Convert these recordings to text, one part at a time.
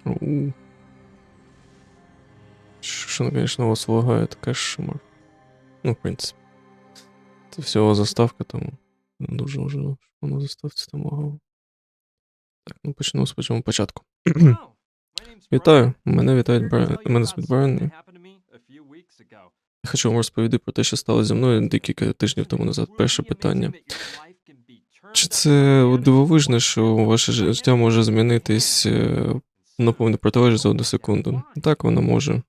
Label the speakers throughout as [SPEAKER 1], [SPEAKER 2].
[SPEAKER 1] У. Що, конечно, вас лагает кэш-шумер. Ну, в принципі. Це всього заставка, тому не дуже важливо, що на заставці там лагало. Так, ну почнемо з початку. Вітаю, мене звуть Брайан. Я хочу вам розповісти про те, що сталося зі мною декілька тижнів тому назад. Перше питання. Чи це дивовижно, що ваше життя може змінитись на повну протилежність за одну секунду? Так, воно може.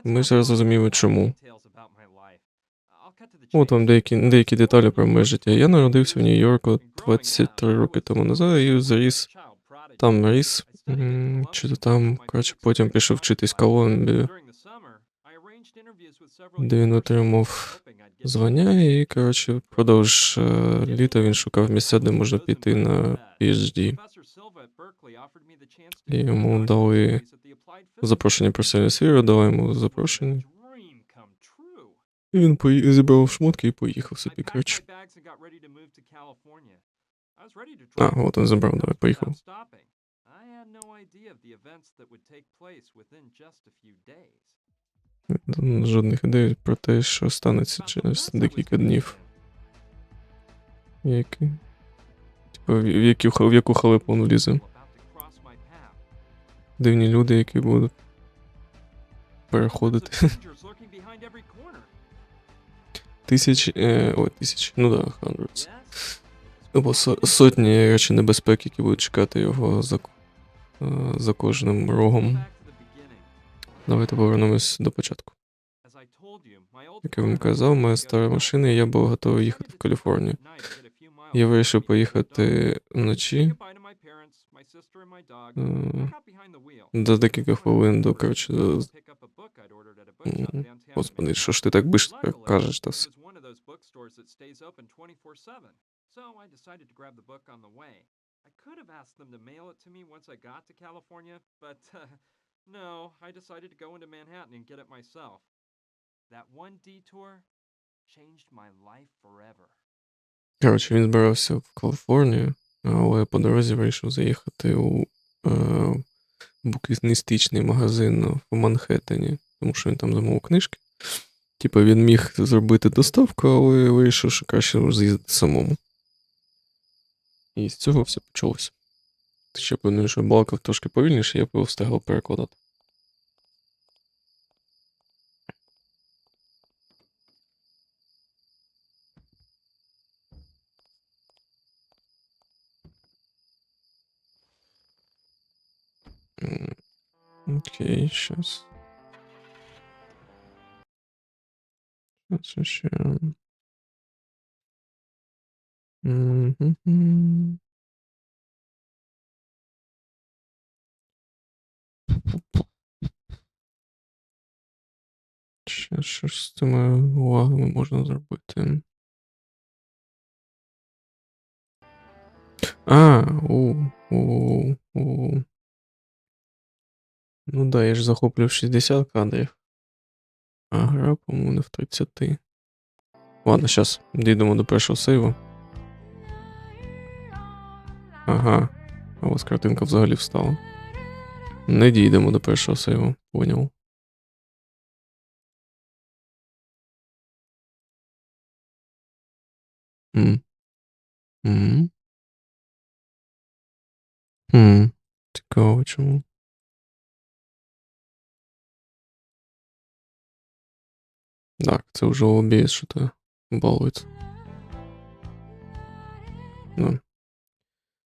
[SPEAKER 1] Ми зараз зрозуміємо, чому. От вам деякі деталі про моє життя. Я народився в Нью-Йорку 23 роки тому назад і заріс. Там ріс. Чи то там, коротше, потім пішов вчитись в Колумбію, де він отримав звання, і, коротше, впродовж літа він шукав місця, де можна піти на PhD. І йому дали запрошення про сферу, дали йому запрошення. І він зібрав шмотки і поїхав собі, коротше. От він забрав, давай, поїхав. Жодних ідей про те, що станеться через декілька днів. Типу, в яку халепу він влізе. Дивні люди, які будуть переходити. Тисячі, ну да, hundreds. Або сотні речі небезпек, які будуть чекати його за кожним рогом. Давайте повернемось до початку. Як я вам казав, моя стара машина, і я був готовий їхати в Каліфорнію. Я вирішив поїхати вночі. За декілька хвилин до, коротше, Господи, що ж ти так быстро кажеш та все.
[SPEAKER 2] So I decided to grab the book on the way. I could have asked them to mail it to me once I got to California, but no, I decided to go into Manhattan and get it myself. That one detour changed my life forever.
[SPEAKER 1] Коротше, він збирався в Каліфорнію, але по дорозі вирішив заїхати у букіністичний магазин в Манхеттені, тому що він там замовив книжки. Типа він міг зробити доставку, але вирішив, що краще з'їздити самому. І з цього все почалося. Ти ще певно, що балакав трошки повільніше, я б встигав перекладати. Окей, щас. Щас ще. Щас, що ж з цими лагами можна зробити? Ну да, я ж захоплював 60 кадрів. А гра, по-моєму, не в 30. Ладно, щас дійдемо до першого сейву. Ага, а ось картинка взагалі встала. Не дійдемо до першого сейву, поняв. Цікаво, чому. Так, це вже OBS що-то балується. Ну.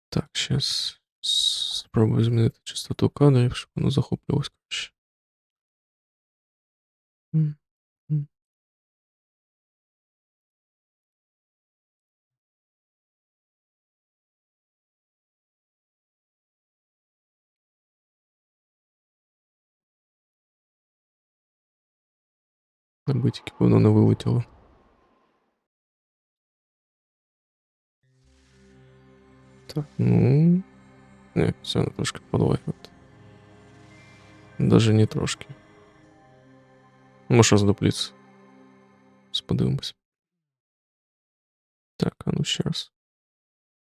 [SPEAKER 1] Так, сейчас спробую змінити частоту кадрів, щоб воно захоплювалось краще. Аби тільки воно не вилетіло. Так, ну... Не, все, не трошки подлагивает. Даже не трошки. Може роздопліться. Сподивимось. Так, а ну ще раз.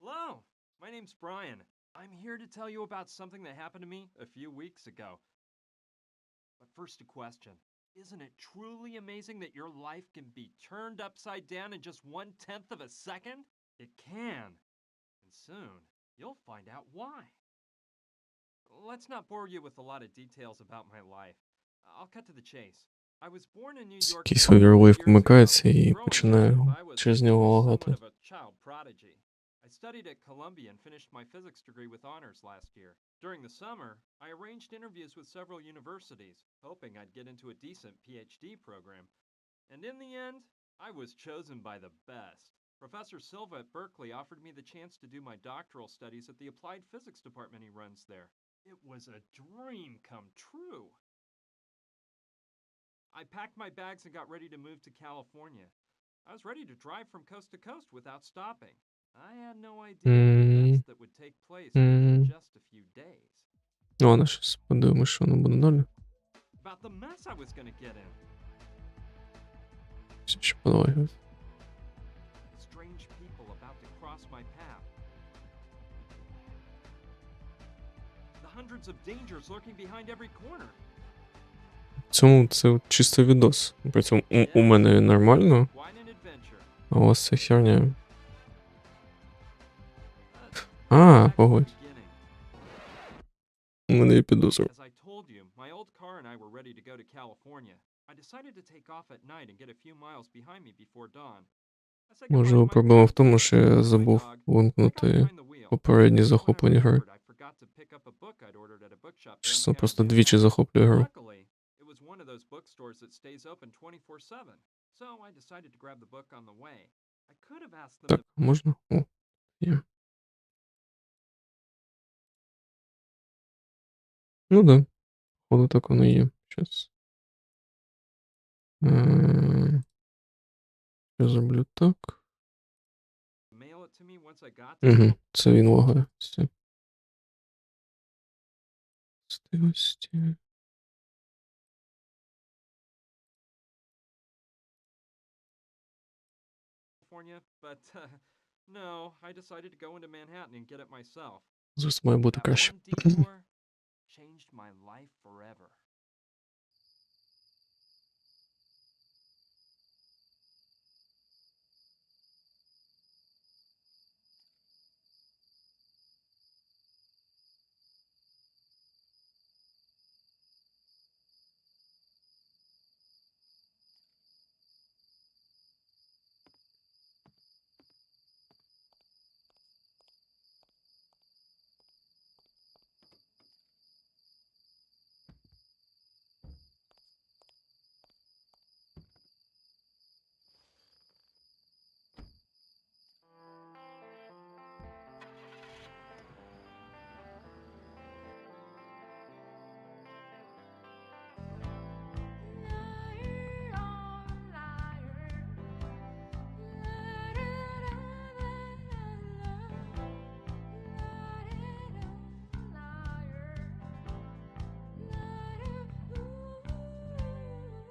[SPEAKER 2] Hello, my name's Brian. I'm here to tell you about something that happened to me a few weeks ago. But first, a question. Isn't it truly amazing that your life can be turned upside down in just 1/10 of a second? It can. And soon, you'll find out why. Let's not bore you with a lot of details about my life. I'll cut to the chase. I was born in New York
[SPEAKER 1] Якийсь
[SPEAKER 2] 20
[SPEAKER 1] оверлей
[SPEAKER 2] years ago.
[SPEAKER 1] вмикається і
[SPEAKER 2] Growing up,
[SPEAKER 1] починає
[SPEAKER 2] I was
[SPEAKER 1] через нього
[SPEAKER 2] somewhat
[SPEAKER 1] лагати.
[SPEAKER 2] of a child prodigy. I studied at Columbia and finished my physics degree with honors last year. During the summer, I arranged interviews with several universities, hoping I'd get into a decent PhD program. And in the end, I was chosen by the best. Professor Silva at Berkeley offered me the chance to do my doctoral studies at the applied physics department he runs there. It was a dream come true. I packed my bags and got ready to move to California. I was ready to drive from coast to coast without stopping. I had no idea the events that would take place within just a few days.
[SPEAKER 1] Ну, ладно, щас подивимось, що воно буде далі.
[SPEAKER 2] About the mess I was gonna get in.
[SPEAKER 1] Все ще подлагає.
[SPEAKER 2] Strange people about to cross my path. The hundreds of dangers lurking behind every corner.
[SPEAKER 1] Цьому це чисто відос. При цьому у мене нормально,
[SPEAKER 2] Quite an adventure.
[SPEAKER 1] а у вас це херня. А,
[SPEAKER 2] Back to the
[SPEAKER 1] погодь.
[SPEAKER 2] beginning.
[SPEAKER 1] У мене є підозра.
[SPEAKER 2] As I told you, my old car and I were ready to go to California. I decided to take off at night and get a few miles behind me before dawn. I said goodbye to
[SPEAKER 1] Можливо,
[SPEAKER 2] my
[SPEAKER 1] проблема в
[SPEAKER 2] friends,
[SPEAKER 1] тому, що
[SPEAKER 2] my
[SPEAKER 1] я
[SPEAKER 2] dog,
[SPEAKER 1] забув
[SPEAKER 2] I got
[SPEAKER 1] вимкнути
[SPEAKER 2] behind the wheel.
[SPEAKER 1] попередні
[SPEAKER 2] When I
[SPEAKER 1] захоплення гри.
[SPEAKER 2] remembered, I forgot to pick up a book I'd ordered at a bookshop
[SPEAKER 1] Щось я
[SPEAKER 2] downtown
[SPEAKER 1] просто
[SPEAKER 2] in
[SPEAKER 1] двічі
[SPEAKER 2] Manhattan.
[SPEAKER 1] захоплюю гру.
[SPEAKER 2] Luckily, it was one of those bookstores that stays open 24/7. So I decided to grab the book on the way. I could have asked them
[SPEAKER 1] Так,
[SPEAKER 2] to
[SPEAKER 1] можна? О, є. Ну да. Походу так воно і є. Щас. Я зроблю так.
[SPEAKER 2] mail it to me once I got to
[SPEAKER 1] Угу, це він лагає. Все. Стилості.
[SPEAKER 2] California, but no, I decided to go into Manhattan and get it myself.
[SPEAKER 1] Зараз має бути
[SPEAKER 2] That
[SPEAKER 1] краще.
[SPEAKER 2] one detour changed my life forever.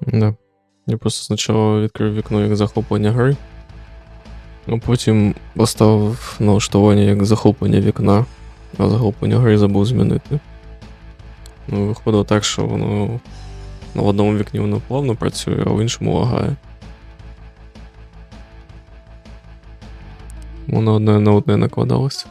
[SPEAKER 1] Да. Я просто спочатку відкрив вікно як захоплення гри, а потім поставив налаштування як захоплення вікна, а захоплення гри забув змінити. Ну, виходило так, що воно на одному вікні воно плавно працює, а в іншому лагає. Воно одне на одне накладалося.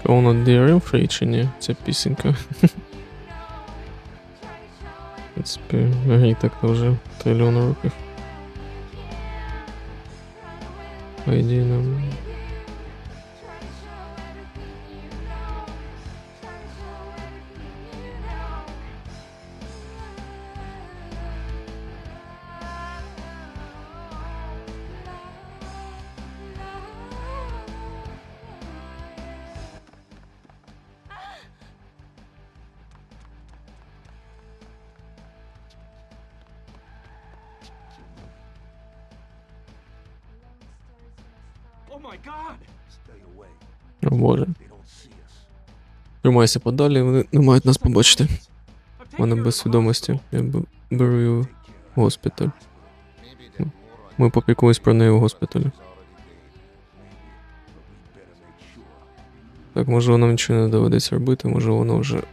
[SPEAKER 1] Воно DRM фрі чи ні? Ця пісенька. В принципі, грі так вже трильйон років. По ідеї нам...
[SPEAKER 2] Oh my god!
[SPEAKER 3] Stay away.
[SPEAKER 1] О боже.
[SPEAKER 3] They don't see us.
[SPEAKER 1] Тримайся подалі, вони не мають нас побачити.
[SPEAKER 2] I'm
[SPEAKER 1] У
[SPEAKER 2] taking
[SPEAKER 1] мене
[SPEAKER 2] her
[SPEAKER 1] без
[SPEAKER 2] to the
[SPEAKER 1] свідомості.
[SPEAKER 2] hospital.
[SPEAKER 1] Я беру її в
[SPEAKER 3] Take care of
[SPEAKER 1] госпіталь.
[SPEAKER 3] the hospital.
[SPEAKER 1] Ми попікуємось про неї у госпіталі.
[SPEAKER 3] Maybe, but we better make sure.
[SPEAKER 1] Так, можливо, нам нічого не доведеться робити, може вона вже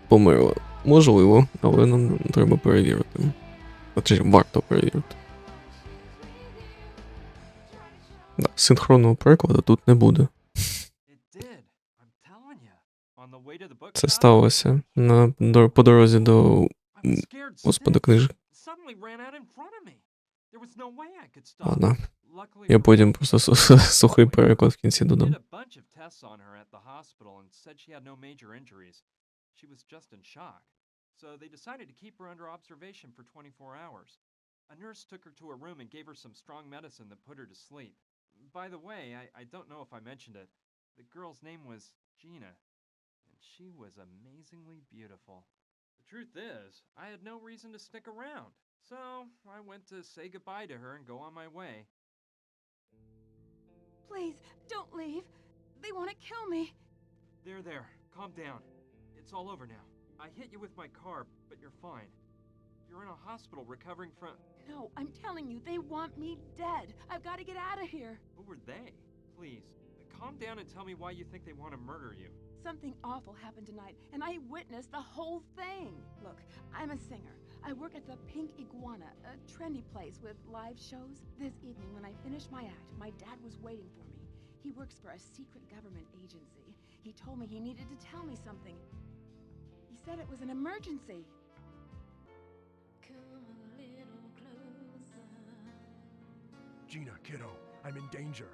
[SPEAKER 1] померла. Можливо, але нам треба перевірити. Точніше, варто перевірити. Да, синхронного перекладу тут не буде.
[SPEAKER 2] It did. I'm telling you. On the way to the book
[SPEAKER 1] Це
[SPEAKER 2] shop,
[SPEAKER 1] сталося по дорозі до
[SPEAKER 2] I was scared
[SPEAKER 1] господа
[SPEAKER 2] stiff.
[SPEAKER 1] книжок.
[SPEAKER 2] Suddenly ran out in front of me. There was no way I could stop.
[SPEAKER 1] Ладно,
[SPEAKER 2] Luckily,
[SPEAKER 1] я
[SPEAKER 2] her
[SPEAKER 1] потім
[SPEAKER 2] mom
[SPEAKER 1] просто
[SPEAKER 2] was
[SPEAKER 1] сухий переклад в кінці
[SPEAKER 2] They
[SPEAKER 1] додам.
[SPEAKER 2] did a bunch of tests on her at the hospital and said she had no major injuries. She was just in shock. So they decided to keep her under observation for 24 hours. A nurse took her to her room and gave her some strong medicine that put her to sleep. By the way, I don't know if I mentioned it. The girl's name was Gina, and she was amazingly beautiful. The truth is, I had no reason to stick around. So I went to say goodbye to her and go on my way.
[SPEAKER 4] Please, don't leave. They want to kill me.
[SPEAKER 2] There. Calm down. It's all over now. I hit you with my car, but you're fine. You're in a hospital recovering from...
[SPEAKER 4] No, I'm telling you, they want me dead. I've got to get out of here.
[SPEAKER 2] Who were they? Please, calm down and tell me why you think they want to murder you.
[SPEAKER 4] Something awful happened tonight, and I witnessed the whole thing. Look, I'm a singer. I work at the Pink Iguana, a trendy place with live shows. This evening, when I finished my act, my dad was waiting for me. He works for a secret government agency. He told me he needed to tell me something. He said it was an emergency.
[SPEAKER 3] Gina, kiddo, I'm in danger.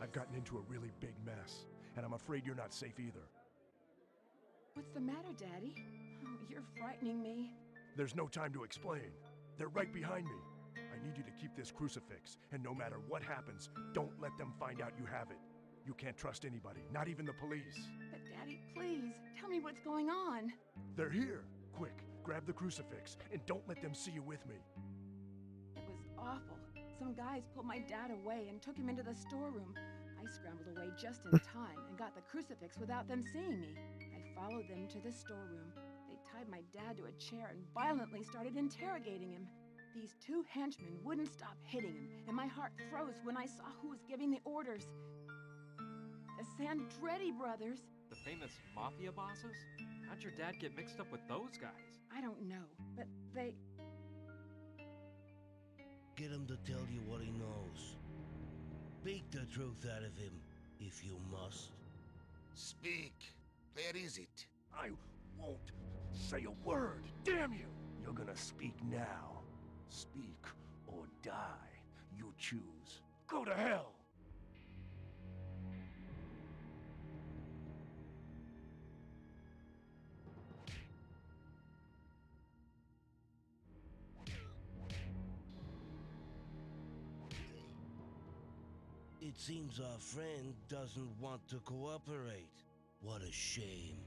[SPEAKER 3] I've gotten into a really big mess, and I'm afraid you're not safe either.
[SPEAKER 4] What's the matter, Daddy? Oh, you're frightening me.
[SPEAKER 3] There's no time to explain. They're right behind me. I need you to keep this crucifix, and no matter what happens, don't let them find out you have it. You can't trust anybody, not even the police.
[SPEAKER 4] But Daddy, please, tell me what's going on.
[SPEAKER 3] They're here. Quick, grab the crucifix, and don't let them see you with me.
[SPEAKER 4] It was awful. Some guys pulled my dad away and took him into the storeroom. I scrambled away just in time and got the crucifix without them seeing me. I followed them to the storeroom. They tied my dad to a chair and violently started interrogating him. These two henchmen wouldn't stop hitting him, and my heart froze when I saw who was giving the orders. The Sandretti brothers.
[SPEAKER 2] The famous mafia bosses? How'd your dad get mixed up with those guys?
[SPEAKER 4] I don't know, but they...
[SPEAKER 5] Get him to tell you what he knows. Beat the truth out of him, if you must.
[SPEAKER 6] Speak. Where is it?
[SPEAKER 3] I won't say a word. Damn you! You're gonna speak now. Speak or die. You choose. Go to hell!
[SPEAKER 5] It seems our friend doesn't want to cooperate. What a shame.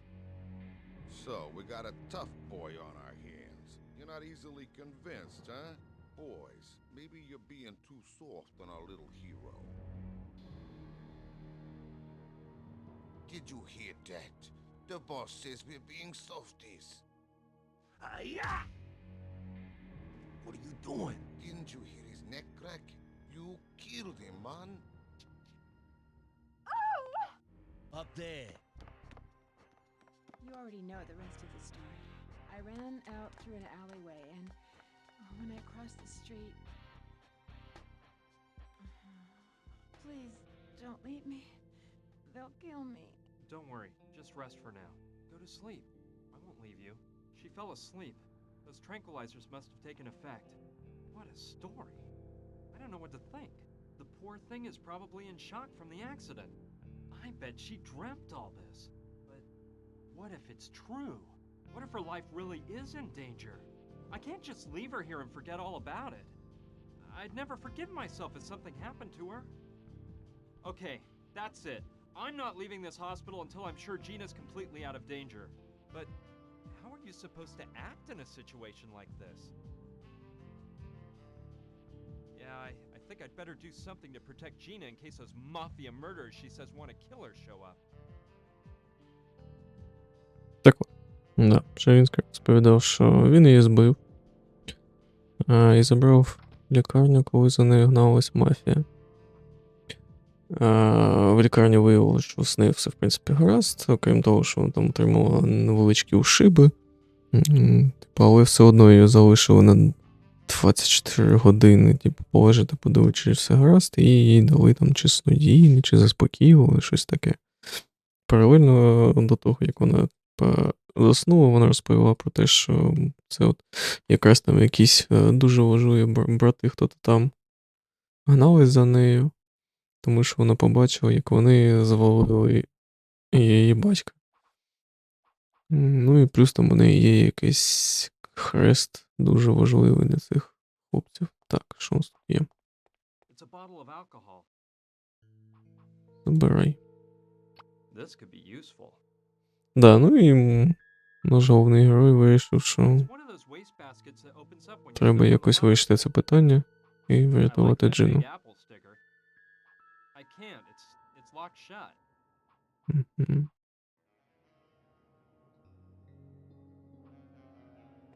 [SPEAKER 6] So, we got a tough boy on our hands. You're not easily convinced, huh? Boys, maybe you're being too soft on our little hero. Did you hear that? The boss says we're being softies.
[SPEAKER 3] Hi-ya! What are you doing?
[SPEAKER 6] Didn't you hear his neck crack? You killed him, man.
[SPEAKER 5] Up there.
[SPEAKER 4] You already know the rest of the story. I ran out through an alleyway, and when I crossed the street... Please, don't leave me. They'll kill me.
[SPEAKER 2] Don't worry, just rest for now. Go to sleep. I won't leave you. She fell asleep. Those tranquilizers must have taken effect. What a story. I don't know what to think. The poor thing is probably in shock from the accident. I bet she dreamt all this. But what if it's true? What if her life really is in danger? I can't just leave her here and forget all about it. I'd never forgive myself if something happened to her. Okay, that's it. I'm not leaving this hospital until I'm sure Gina's completely out of danger. But how are you supposed to act in a situation like this? Yeah, I think I'd better do something to protect Gina in case those mafia murderers she says want to kill her show up.
[SPEAKER 1] Так от. Да, вже він розповідав, що він її збив. І забрав в лікарню, коли за нею гналась мафія. В лікарні виявилося, що з нею все, в принципі, гаразд, окрім того, що вона там отримала невеличкі ушиби. Але все одно її залишили на 24 години, полежати, подивитися, чи все гаразд, і їй дали там чи снодійне, чи заспокійливе, щось таке. Паралельно до того, як вона заснула, вона розповіла про те, що це от якраз там якісь дуже важливі брати, хто-то там гнались за нею, тому що вона побачила, як вони завалили її батька. Ну і плюс там у неї є якийсь хрест дуже важливий для цих хлопців. Так, що у нас тут є?
[SPEAKER 2] It's a bottle of alcohol.
[SPEAKER 1] Забирай.
[SPEAKER 2] This could be useful.
[SPEAKER 1] Да, ну і наш головний герой вирішив, що
[SPEAKER 2] It's one of those waste baskets that opens up when you
[SPEAKER 1] треба
[SPEAKER 2] step on the
[SPEAKER 1] якось
[SPEAKER 2] button.
[SPEAKER 1] вирішити це питання і
[SPEAKER 2] I like
[SPEAKER 1] врятувати
[SPEAKER 2] that big
[SPEAKER 1] Джину.
[SPEAKER 2] Apple sticker. I can't. It's locked shut.
[SPEAKER 1] Мгм.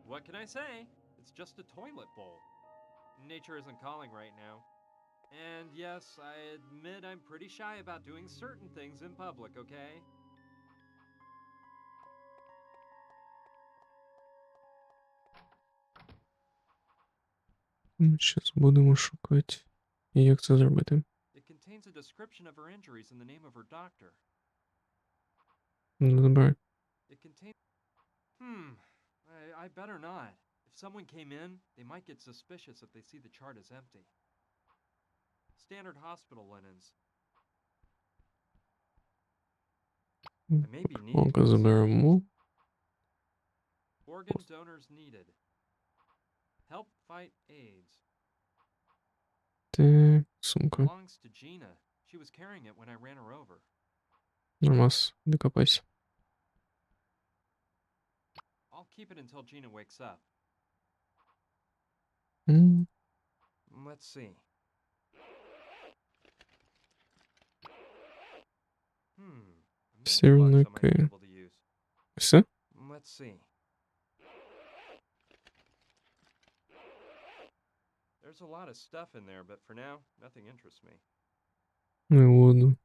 [SPEAKER 2] What can I say? It's just a toilet bowl. Nature isn't calling right now. And yes, I admit I'm pretty shy about doing certain things in public, okay?
[SPEAKER 1] Зараз будемо шукати, як це зробити.
[SPEAKER 2] It contains a description of her injuries and the name of her doctor.
[SPEAKER 1] Ну, забирай.
[SPEAKER 2] It contains... I better not. If someone came in, they might get suspicious if they see the chart is empty. Standard hospital linens. I may be needing
[SPEAKER 1] Око
[SPEAKER 2] this.
[SPEAKER 1] заберемо.
[SPEAKER 2] Organ donors needed. Help fight AIDS.
[SPEAKER 1] Так, сумка.
[SPEAKER 2] Belongs to Gina. She was carrying it when I ran her over.
[SPEAKER 1] Нормас, докопайся.
[SPEAKER 2] I'll keep it until Gina wakes up.
[SPEAKER 1] М,
[SPEAKER 2] Let's see.
[SPEAKER 1] Сірники.
[SPEAKER 2] Able to use.
[SPEAKER 1] Все?
[SPEAKER 2] Let's see. There's a lot of stuff in there, but for now, nothing interests me.
[SPEAKER 1] Ну і ладно.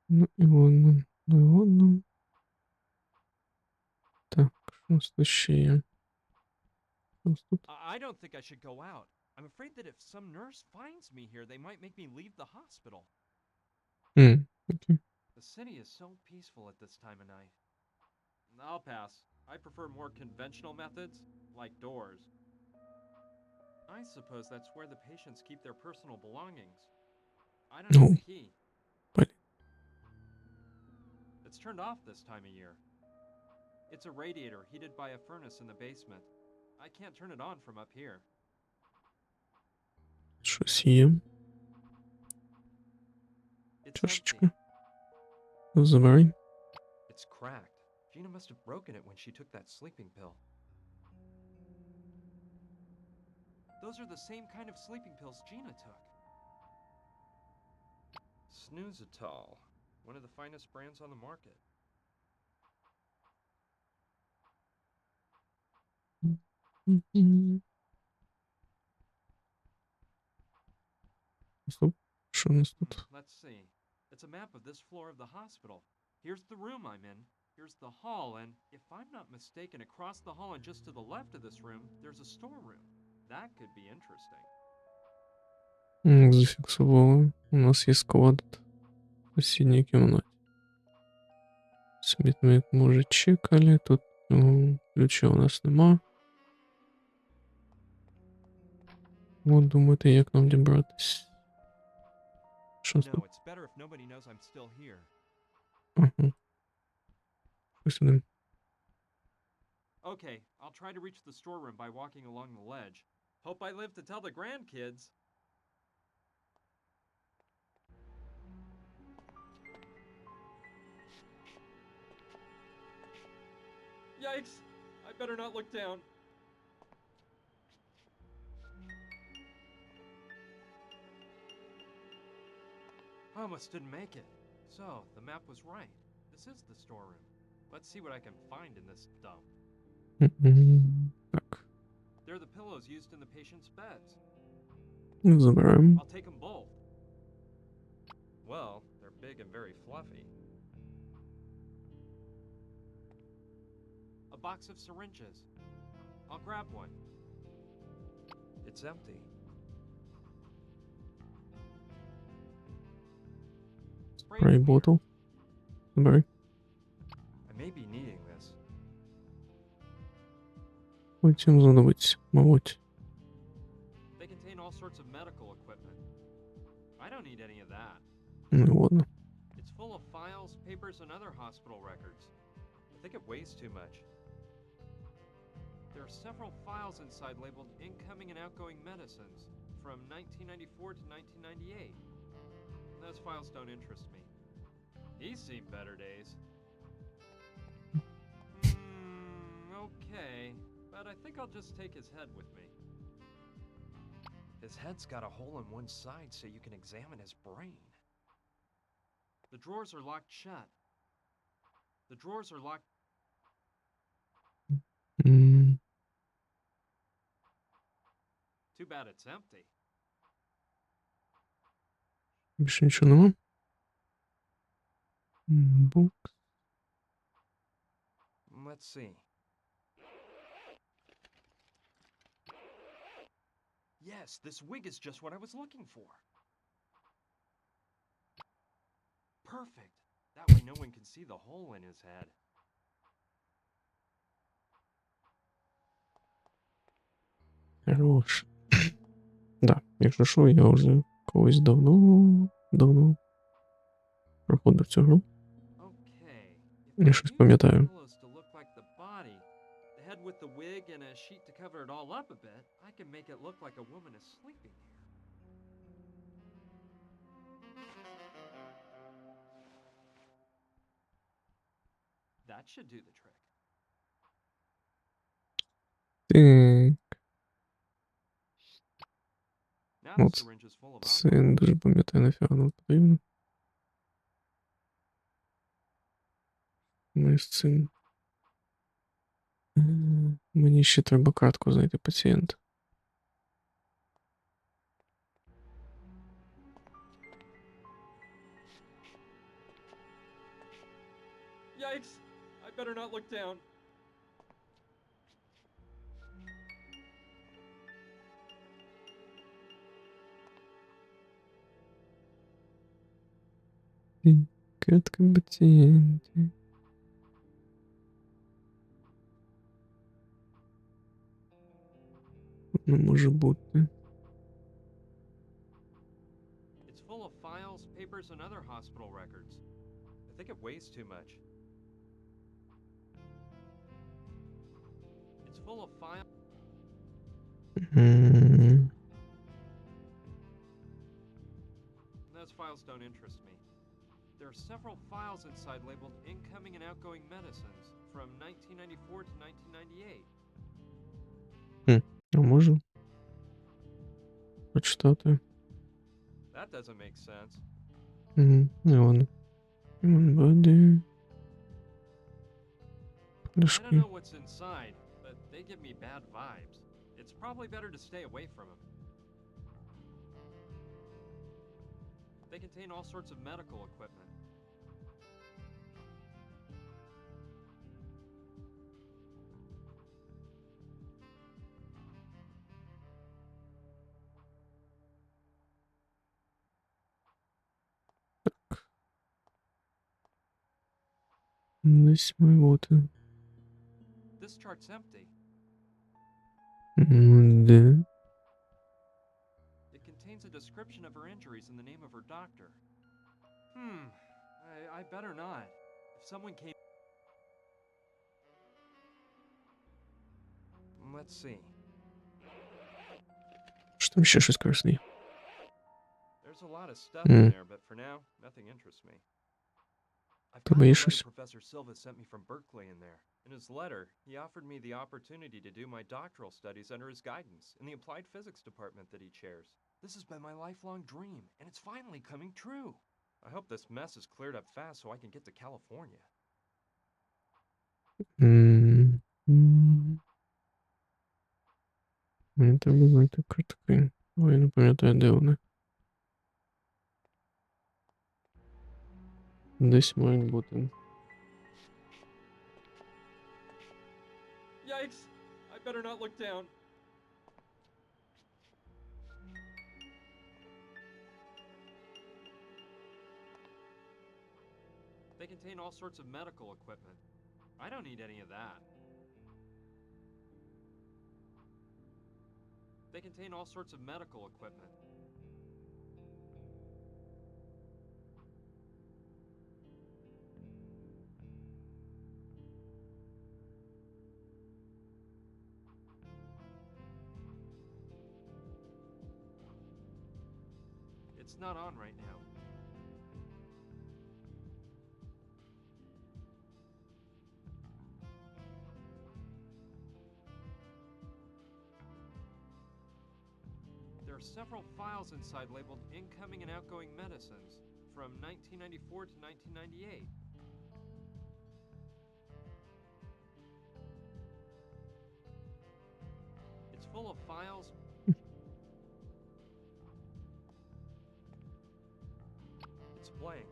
[SPEAKER 1] Ну і ладно. Ну і ладно. Так, що у нас тут ще є? Що у нас тут?
[SPEAKER 2] I don't think I should go out. I'm afraid that if some nurse finds me here, they might make me leave the hospital.
[SPEAKER 1] Окей.
[SPEAKER 2] The city is so peaceful at this time of night. I'll pass. I prefer more conventional methods, like doors. I suppose that's where the patients keep their personal belongings. I don't have the key.
[SPEAKER 1] Блін.
[SPEAKER 2] It's turned off this time of year. It's a radiator heated by a furnace in the basement. I can't turn it on from up here.
[SPEAKER 1] Щось є.
[SPEAKER 2] It's empty.
[SPEAKER 1] Чашечка. Забирай.
[SPEAKER 2] It's cracked. Gina must have broken it when she took that sleeping pill. Those are the same kind of sleeping pills Gina took. Snoozetol, one of the finest brands on the market.
[SPEAKER 1] Стоп. Що у нас тут?
[SPEAKER 2] Let's see. It's a map of this floor of the hospital. Here's the room I'm in. Here's the hall, and if I'm not mistaken, across the hall and just to the left of this room, there's a storeroom. That could be interesting.
[SPEAKER 1] Зафіксували. У нас є склад в сусідній кімнаті. Смітник може чекали. Тут ключа у нас нема. От думати, як нам дібратись. Що
[SPEAKER 2] No,
[SPEAKER 1] тут?
[SPEAKER 2] it's better if nobody knows I'm still here.
[SPEAKER 1] Ага. Ось один.
[SPEAKER 2] Okay, I'll try to reach the storeroom by walking along the ledge. Hope I live to tell the grandkids. Yikes! I better not look down. Almost didn't make it. So, the map was right. This is the storeroom. Let's see what I can find in this dump.
[SPEAKER 1] Так,
[SPEAKER 2] They're the pillows used in the patient's beds.
[SPEAKER 1] забираємо.
[SPEAKER 2] I'll take them both. Well, they're big and very fluffy. A box of syringes. I'll grab one. It's empty. Spray
[SPEAKER 1] Spray
[SPEAKER 2] cleaner.
[SPEAKER 1] bottle. Забирай.
[SPEAKER 2] I may be needing this.
[SPEAKER 1] Потім знадобиться, мабуть.
[SPEAKER 2] They contain all sorts of medical equipment. I don't need any of that.
[SPEAKER 1] Ну і ладно.
[SPEAKER 2] It's full of files, papers, and other hospital records. I think it weighs too much. There are several files inside labeled incoming and outgoing medicines from 1994 to 1998. Those files don't interest me. He's seen better days. Okay, but I think I'll just take his head with me. His head's got a hole in one side so you can examine his brain. The drawers are locked shut. The drawers are locked.
[SPEAKER 1] М,
[SPEAKER 2] Too bad it's empty.
[SPEAKER 1] Більше нічого нема. Букс.
[SPEAKER 2] Let's see. Yes, this wig is just what I was looking for. Perfect. That way no one can see the hole in his head.
[SPEAKER 1] Хорош. Да, якщо що, я вже колись давно проходив цю гру.
[SPEAKER 2] Okay.
[SPEAKER 1] Я
[SPEAKER 2] If
[SPEAKER 1] щось
[SPEAKER 2] I use the
[SPEAKER 1] пам'ятаю.
[SPEAKER 2] pillows to look like the body, the head with the wig and a sheet to cover it all up a bit, I can make it look like a woman is sleeping here. That should do the trick.
[SPEAKER 1] Так,
[SPEAKER 2] Now the
[SPEAKER 1] От
[SPEAKER 2] syringe is full of
[SPEAKER 1] це
[SPEAKER 2] alcohol.
[SPEAKER 1] я не дуже пам'ятаю, нафіга нам потрібно. Ми з цим. Мені ще треба картку знайти пацієнта.
[SPEAKER 2] Yikes! I better not look down.
[SPEAKER 1] Картка пацієнта. Не може бути.
[SPEAKER 2] It's full of files, papers, and other hospital records. I think it weighs too much. It's full of files.
[SPEAKER 1] М,
[SPEAKER 2] Those files don't interest me. There are several files inside labeled incoming and outgoing medicines from 1994 to 1998.
[SPEAKER 1] А можу почитати.
[SPEAKER 2] That doesn't make sense.
[SPEAKER 1] Ну ладно. Води.
[SPEAKER 2] I don't
[SPEAKER 1] Пляшки.
[SPEAKER 2] know what's inside, but they give me bad vibes. It's probably better to stay away from them. They contain all sorts of medical equipment.
[SPEAKER 1] Десь має бути.
[SPEAKER 2] This chart's empty.
[SPEAKER 1] Де?
[SPEAKER 2] It contains a description of her injuries and the name of her doctor. I better not. If someone came... Let's see.
[SPEAKER 1] Що там ще щось корисне є?
[SPEAKER 2] There's a lot of stuff in there, but for now, nothing interests me. I've got
[SPEAKER 1] Тебе
[SPEAKER 2] the
[SPEAKER 1] є
[SPEAKER 2] letter
[SPEAKER 1] щось?
[SPEAKER 2] Professor Silva sent me from Berkeley in there. In his letter, he offered me the opportunity to do my doctoral studies under his guidance in the applied physics department that he chairs. This has been my lifelong dream, and it's finally coming true. I hope this mess is cleared up fast so I can get to California.
[SPEAKER 1] Мені треба знайти картки. Ой, я не пам'ятаю, де вони. Десь мають бути.
[SPEAKER 2] Yikes! I better not look down. They contain all sorts of medical equipment. I don't need any of that. They contain all sorts of medical equipment. It's not on right now. There are several files inside labeled incoming and outgoing medicines from 1994 to 1998. It's full of files. It's blank.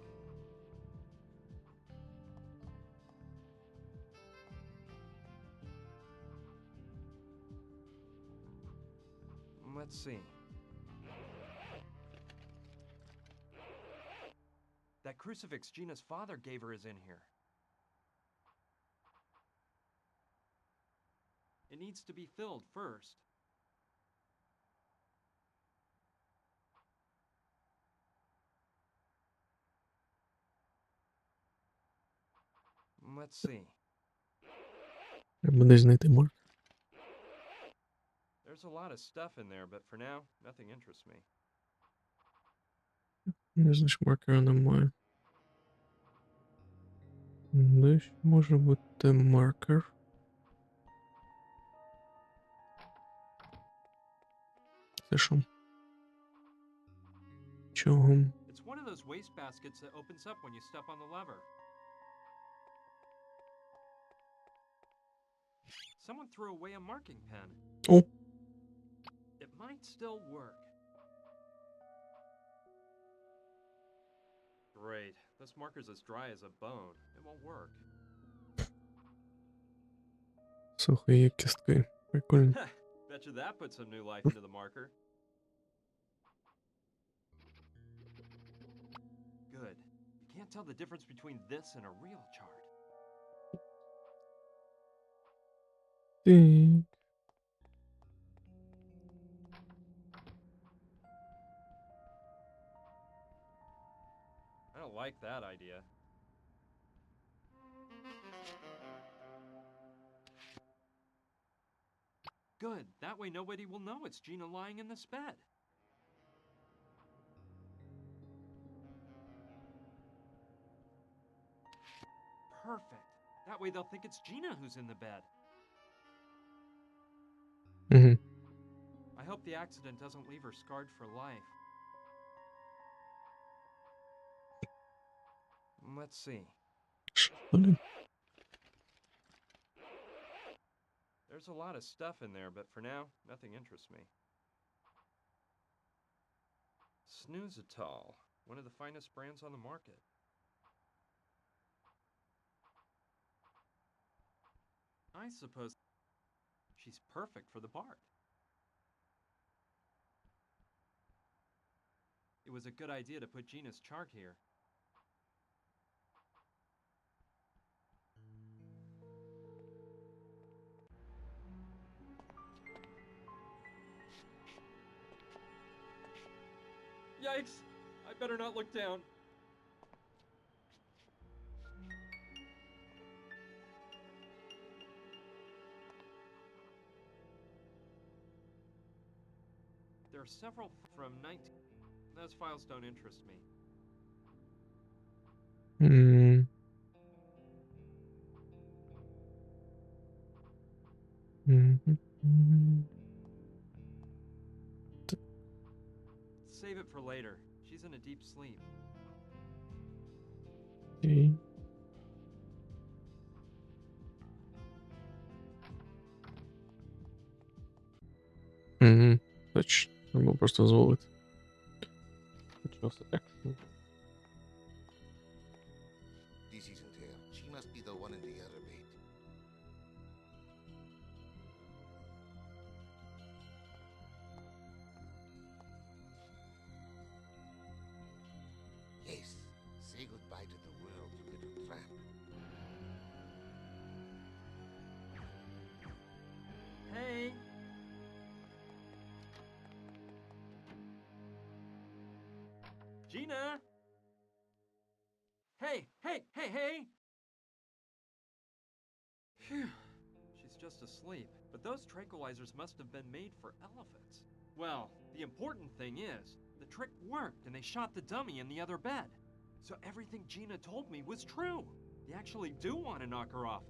[SPEAKER 2] Let's see. That crucifix Gina's father gave her is in here. It needs to be filled first. Let's see.
[SPEAKER 1] Треба десь знайти марк.
[SPEAKER 2] There's a lot of stuff in there, but for now, nothing interests me.
[SPEAKER 1] Не знаю, маркера немає. Десь може бути маркер. Це що? Чого?
[SPEAKER 2] It's one of those waste baskets that opens up when you step on the lever. Someone threw away a marking pen.
[SPEAKER 1] Oh.
[SPEAKER 2] It might still work. Great. This marker's as dry as a bone. It won't work.
[SPEAKER 1] Сухі є кістки. Прикольно.
[SPEAKER 2] Bet you that put some new life into the marker. Good. You can't tell the difference between this and a real chart.
[SPEAKER 1] Так.
[SPEAKER 2] I don't like that idea. Good. That way nobody will know it's Gina lying in this bed. Perfect. That way they'll think it's Gina who's in the bed.
[SPEAKER 1] Угу.
[SPEAKER 2] I hope the accident doesn't leave her scarred for life. Let's see.
[SPEAKER 1] Що, блін?
[SPEAKER 2] There's a lot of stuff in there, but for now, nothing interests me. Snoozatol, one of the finest brands on the market. I suppose she's perfect for the part. It was a good idea to put Gina's chart here. Yikes! I better not look down. There are several from 19... Those files don't interest me.
[SPEAKER 1] М. Мгм.
[SPEAKER 2] Save it for later. She's in a deep sleep.
[SPEAKER 1] Окей. Угу. Точно. Треба просто дозволити. Чого все так?
[SPEAKER 6] This isn't her. She must be the one in the other bait. Yes. Say goodbye to the world, you little tramp.
[SPEAKER 2] Hey! Gina! Hey! Hey! Hey! Hey! Phew. She's just asleep. But those tranquilizers must have been made for elephants. Well, the important thing is, the trick worked and they shot the dummy in the other bed. So everything Gina told me was true. They actually do want to knock her off.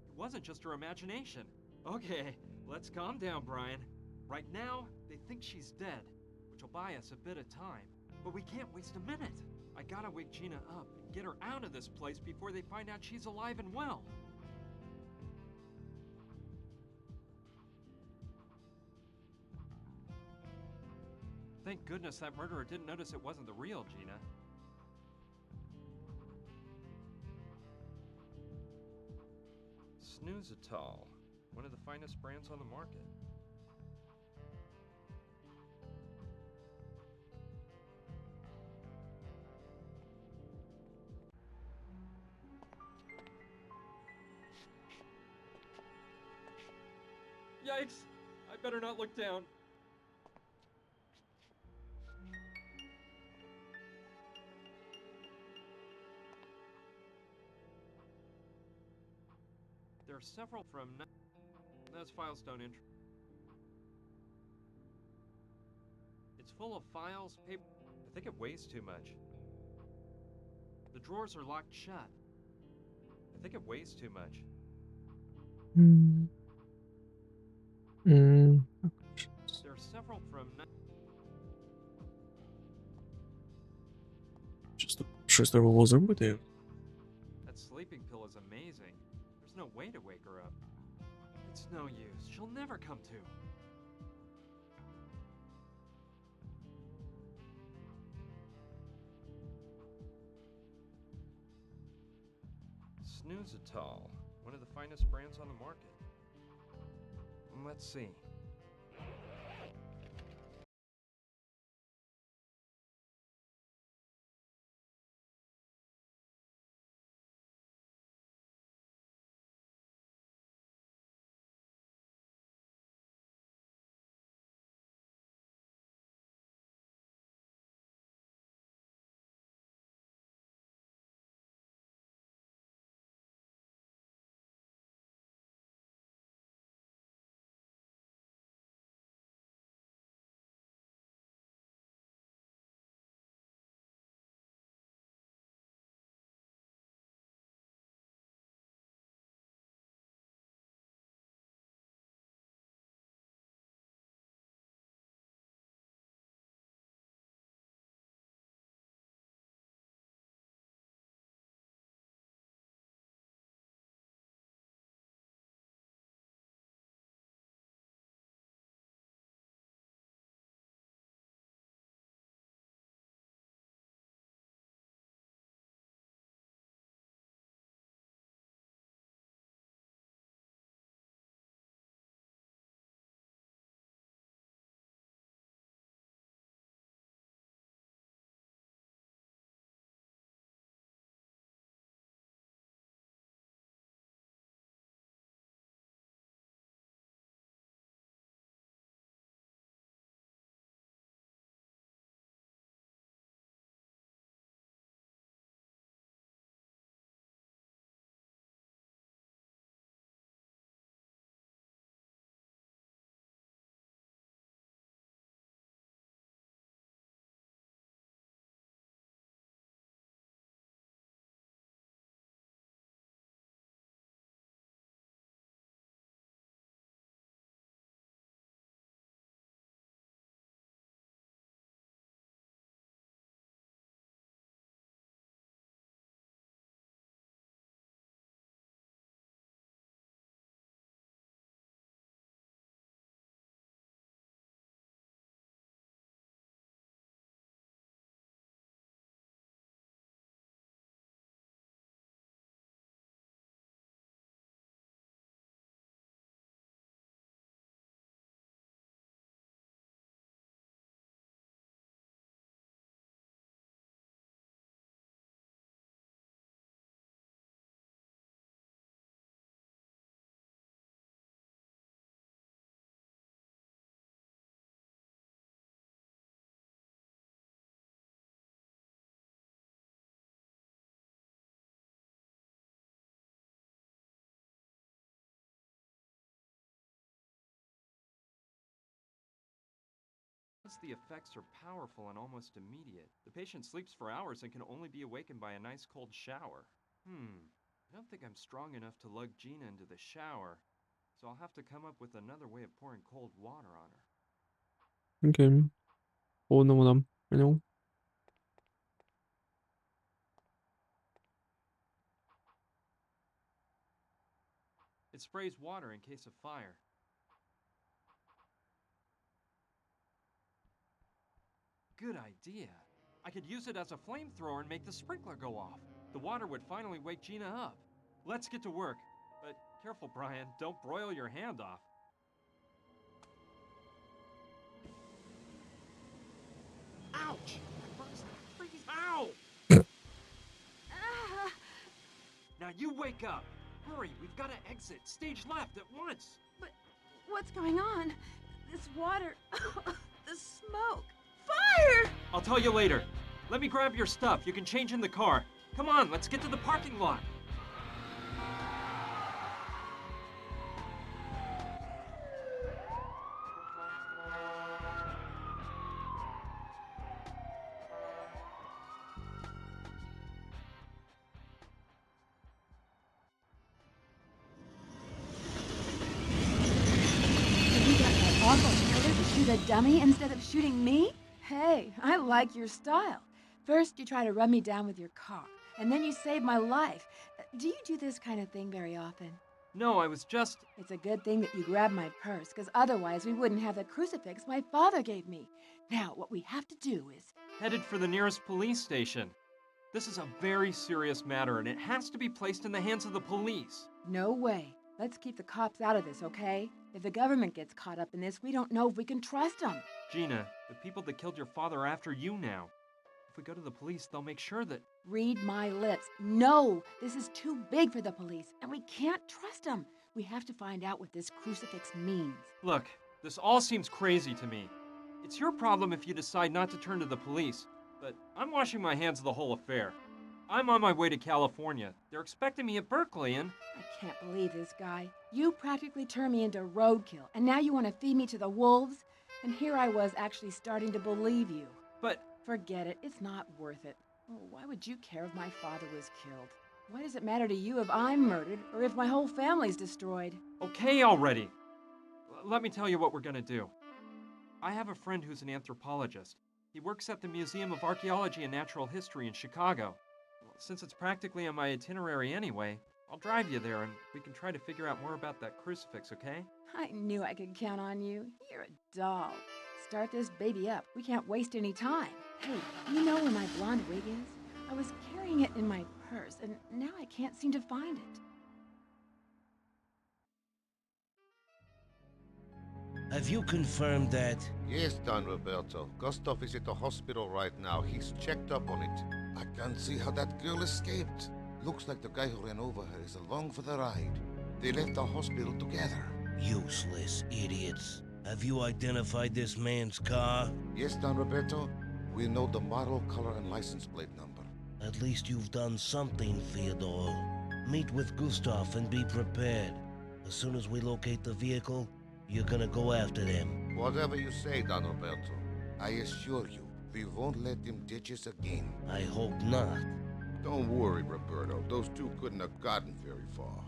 [SPEAKER 2] It wasn't just her imagination. Okay, let's calm down, Brian. Right now, they think she's dead, which will buy us a bit of time. But we can't waste a minute. I gotta wake Gina up and get her out of this place before they find out she's alive and well. Thank goodness that murderer didn't notice it wasn't the real Gina. Snooze-a-tall, one of the finest brands on the market. Yikes! I better not look down. There are several from... Those files don't It's full of files, paper... I think it weighs too much. The drawers are locked shut. I think it weighs too much.
[SPEAKER 1] Mm. Mm.
[SPEAKER 2] There are several from...
[SPEAKER 1] Чисто щось треба було зробити.
[SPEAKER 2] That sleeping pill is amazing. There's no way to wake her up. It's no use. She'll never come to. Snooze-a-tall, one of the finest brands on the market. Let's see. seems the effects are powerful and almost immediate. The patient sleeps for hours and can only be awakened by a nice cold shower. I don't think I'm strong enough to lug Gina into the shower, so I'll have to come up with another way of pouring cold water on her.
[SPEAKER 1] Окей. По одному дам. Понял.
[SPEAKER 2] It sprays water in case of fire. Good idea. I could use it as a flamethrower and make the sprinkler go off. The water would finally wake Gina up. Let's get to work. But careful, Brian. Don't broil your hand off. Ouch! My burns freeze. Ow!
[SPEAKER 4] Ah,
[SPEAKER 2] Now you wake up. Hurry, we've got to exit. Stage left at once.
[SPEAKER 4] but what's going on? This water, the smoke, fire!
[SPEAKER 2] I'll tell you later. Let me grab your stuff. You can change in the car. Come on, let's get to the parking lot.
[SPEAKER 4] You got that awful order to shoot a dummy instead of shooting me? Hey, I like your style. First, you try to run me down with your car, and then you save my life. Do you do this kind of thing very often?
[SPEAKER 2] No, I was just...
[SPEAKER 4] It's a good thing that you grabbed my purse, because otherwise we wouldn't have the crucifix my father gave me. Now, what we have to do is...
[SPEAKER 2] headed for the nearest police station. This is a very serious matter, and it has to be placed in the hands of the police.
[SPEAKER 4] No way. Let's keep the cops out of this, okay? If the government gets caught up in this, we don't know if we can trust them.
[SPEAKER 2] Gina, the people that killed your father are after you now. If we go to the police, they'll make sure that...
[SPEAKER 4] Read my lips. No, this is too big for the police, and we can't trust them. We have to find out what this crucifix means.
[SPEAKER 2] Look, this all seems crazy to me. It's your problem if you decide not to turn to the police, but I'm washing my hands of the whole affair. I'm on my way to California. They're expecting me at Berkeley, and...
[SPEAKER 4] I can't believe this guy. You practically turned me into roadkill, and now you want to feed me to the wolves? And here I was actually starting to believe you.
[SPEAKER 2] But...
[SPEAKER 4] Forget it. It's not worth it. Oh, why would you care if my father was killed? Why does it matter to you if I'm murdered or if my whole family's destroyed?
[SPEAKER 2] Okay already. Let me tell you what we're gonna do. I have a friend who's an anthropologist. He works at the Museum of Archaeology and Natural History in Chicago. Well, since it's practically on my itinerary anyway, I'll drive you there and we can try to figure out more about that crucifix, okay?
[SPEAKER 4] I knew I could count on you. You're a doll. Start this baby up. We can't waste any time. Hey, you know where my blonde wig is? I was carrying it in my purse, and now I can't seem to find it.
[SPEAKER 5] Have you confirmed that?
[SPEAKER 6] Yes, Don Roberto. Gustav is at the hospital right now. He's checked up on it. I can't see how that girl escaped. Looks like the guy who ran over her is along for the ride. They left the hospital together.
[SPEAKER 5] Useless idiots. Have you identified this man's car?
[SPEAKER 6] Yes, Don Roberto. We know the model, color, and license plate number.
[SPEAKER 5] At least you've done something, Theodore. Meet with Gustav and be prepared. As soon as we locate the vehicle, you're gonna go after them.
[SPEAKER 6] Whatever you say, Don Roberto. I assure you, we won't let them ditch us again.
[SPEAKER 5] I hope not.
[SPEAKER 6] Don't worry, Roberto. Those two couldn't have gotten very far.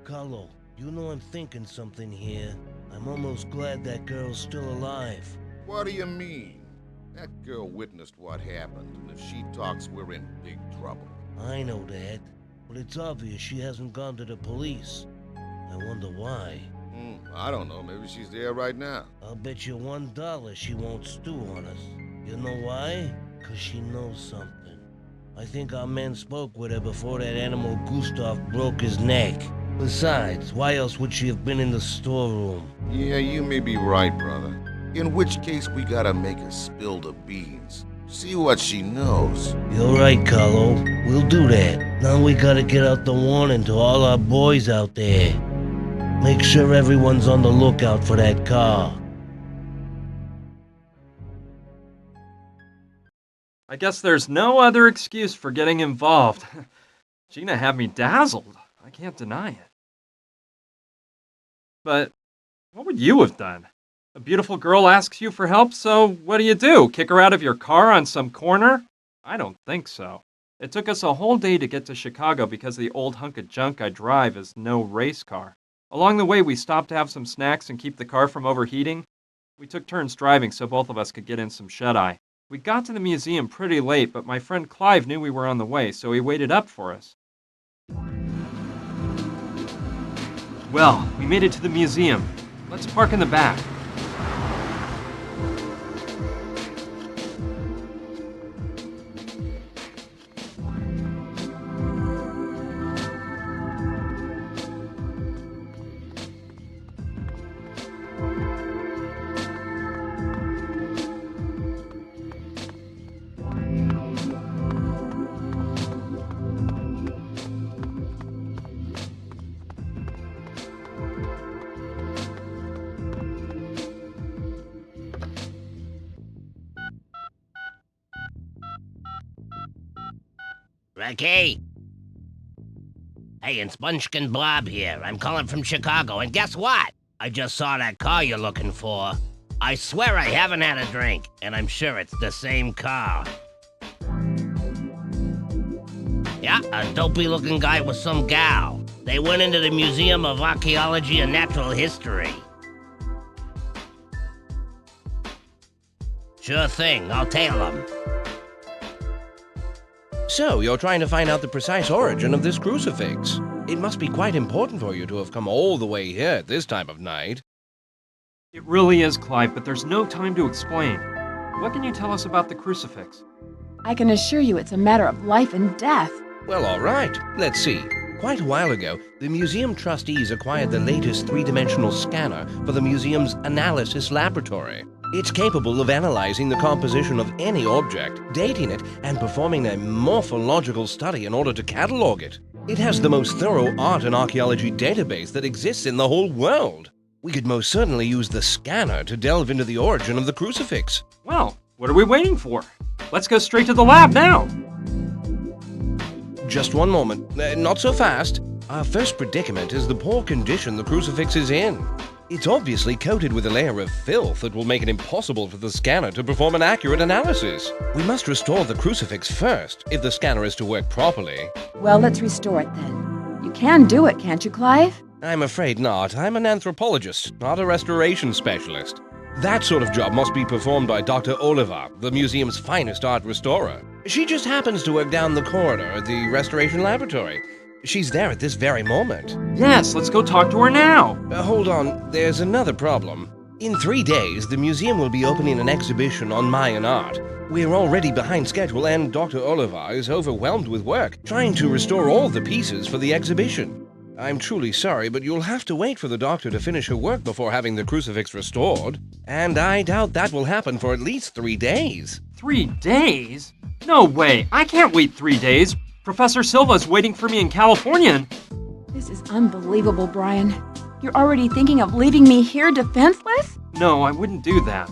[SPEAKER 5] Carlo, you know I'm thinking something here. I'm almost glad that girl's still alive.
[SPEAKER 6] What do you mean? That girl witnessed what happened, and if she talks, we're in big trouble.
[SPEAKER 5] I know that, but it's obvious she hasn't gone to the police. I wonder why.
[SPEAKER 6] I don't know. Maybe she's there right now.
[SPEAKER 5] I'll bet you $1 she won't stew on us. You know why? 'Cause she knows something. I think our men spoke with her before that animal Gustav broke his neck. Besides, why else would she have been in the storeroom?
[SPEAKER 6] Yeah, you may be right, brother. In which case, we gotta make her spill the beans. See what she knows.
[SPEAKER 5] You're right, Carlo. We'll do that. Now we gotta get out the warning to all our boys out there. Make sure everyone's on the lookout for that car.
[SPEAKER 2] I guess there's no other excuse for getting involved. Gina had me dazzled. I can't deny it. But what would you have done? A beautiful girl asks you for help, so what do? Kick her out of your car on some corner? I don't think so. It took us a whole day to get to Chicago because the old hunk of junk I drive is no race car. Along the way, we stopped to have some snacks and keep the car from overheating. We took turns driving so both of us could get in some shut-eye. We got to the museum pretty late, but my friend Clive knew we were on the way, so he waited up for us. Well, we made it to the museum. Let's park in the back.
[SPEAKER 5] Ricky? Hey, it's Bunchkin Bob here. I'm calling from Chicago, and guess what? I just saw that car you're looking for. I swear I haven't had a drink, and I'm sure it's the same car. Yeah, a dopey-looking guy with some gal. They went into the Museum of Archaeology and Natural History. Sure thing, I'll tail them.
[SPEAKER 7] So, you're trying to find out the precise origin of this crucifix. It must be quite important for you to have come all the way here at this time of night.
[SPEAKER 2] It really is, Clive, but there's no time to explain. What can you tell us about the crucifix?
[SPEAKER 4] I can assure you it's a matter of life and death.
[SPEAKER 7] Well, all right. Let's see. Quite a while ago, the museum trustees acquired the latest three-dimensional scanner for the museum's analysis laboratory. It's capable of analyzing the composition of any object, dating it, and performing a morphological study in order to catalog it. It has the most thorough art and archaeology database that exists in the whole world. We could most certainly use the scanner to delve into the origin of the crucifix.
[SPEAKER 2] Well, what are we waiting for? Let's go straight to the lab now!
[SPEAKER 7] Just one moment. Not so fast. Our first predicament is the poor condition the crucifix is in. It's obviously coated with a layer of filth that will make it impossible for the scanner to perform an accurate analysis. We must restore the crucifix first, if the scanner is to work properly.
[SPEAKER 4] Well, let's restore it then. You can do it, can't you, Clive?
[SPEAKER 7] I'm afraid not. I'm an anthropologist, not a restoration specialist. That sort of job must be performed by Dr. Oliver, the museum's finest art restorer. She just happens to work down the corridor at the restoration laboratory. She's there at this very moment.
[SPEAKER 2] Yes, let's go talk to her now!
[SPEAKER 7] Hold on, there's another problem. In 3 days, the museum will be opening an exhibition on Mayan art. We're already behind schedule, and Dr. Oliver is overwhelmed with work, trying to restore all the pieces for the exhibition. I'm truly sorry, but you'll have to wait for the doctor to finish her work before having the crucifix restored. And I doubt that will happen for at least 3 days.
[SPEAKER 2] 3 days? No way! I can't wait 3 days! Professor Silva's waiting for me in California and...
[SPEAKER 4] This is unbelievable, Brian. You're already thinking of leaving me here defenseless?
[SPEAKER 2] No, I wouldn't do that.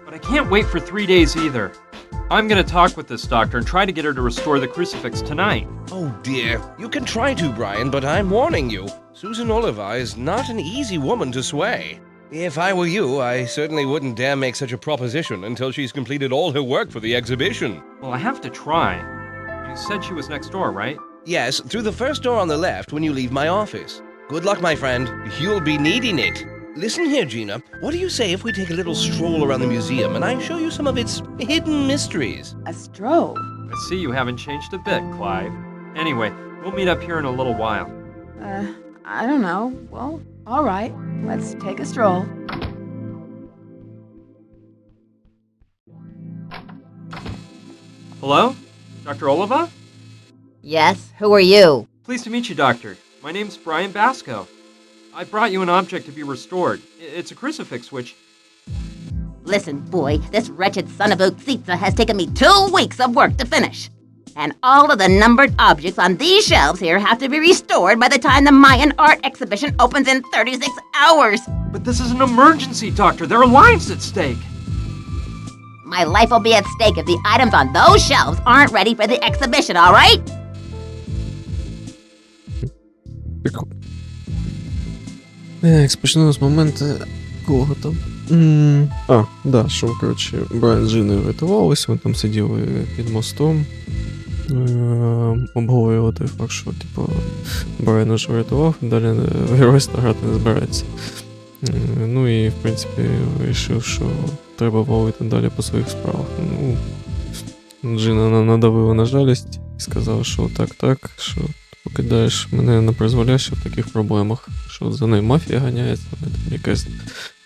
[SPEAKER 2] But I can't wait for 3 days either. I'm gonna talk with this doctor and try to get her to restore the crucifix tonight.
[SPEAKER 7] Oh dear, you can try to, Brian, but I'm warning you. Susan Oliver is not an easy woman to sway. If I were you, I certainly wouldn't dare make such a proposition until she's completed all her work for the exhibition.
[SPEAKER 2] Well, I have to try. You said she was next door, right?
[SPEAKER 7] Yes, through the first door on the left when you leave my office. Good luck, my friend. You'll be needing it. Listen here, Gina. What do you say if we take a little stroll around the museum and I show you some of its hidden mysteries?
[SPEAKER 4] A stroll?
[SPEAKER 2] I see you haven't changed a bit, Clive. Anyway, we'll meet up here in a little while.
[SPEAKER 4] I don't know. Well, all right. Let's take a stroll.
[SPEAKER 2] Hello? Dr. Oliva?
[SPEAKER 8] Yes, who are you?
[SPEAKER 2] Pleased to meet you, Doctor. My name's Brian Basco. I brought you an object to be restored. It's a crucifix which...
[SPEAKER 8] Listen, boy, this wretched son of a Tzitza has taken me 2 weeks of work to finish. And all of the numbered objects on these shelves here have to be restored by the time the Mayan art exhibition opens in 36 hours.
[SPEAKER 2] But this is an emergency, Doctor. There are lives at stake.
[SPEAKER 8] My life will be at stake if the items on those shelves aren't ready for the exhibition, all right?
[SPEAKER 1] Так, почну з моменту кого там. Да, що, коротше, Брайан з Джиною врятувалися, вони там сиділи під мостом, обговорювали той факт, що, типу, Брайан уже врятував, далі в геройство грати не збирається. Ну і, в принципі, вирішив, що треба валити далі по своїх справах. Ну, Джина надавила на жалість і сказала, що так, що покидаєш мене на призволяще в таких проблемах, що за нею мафія ганяється, там якась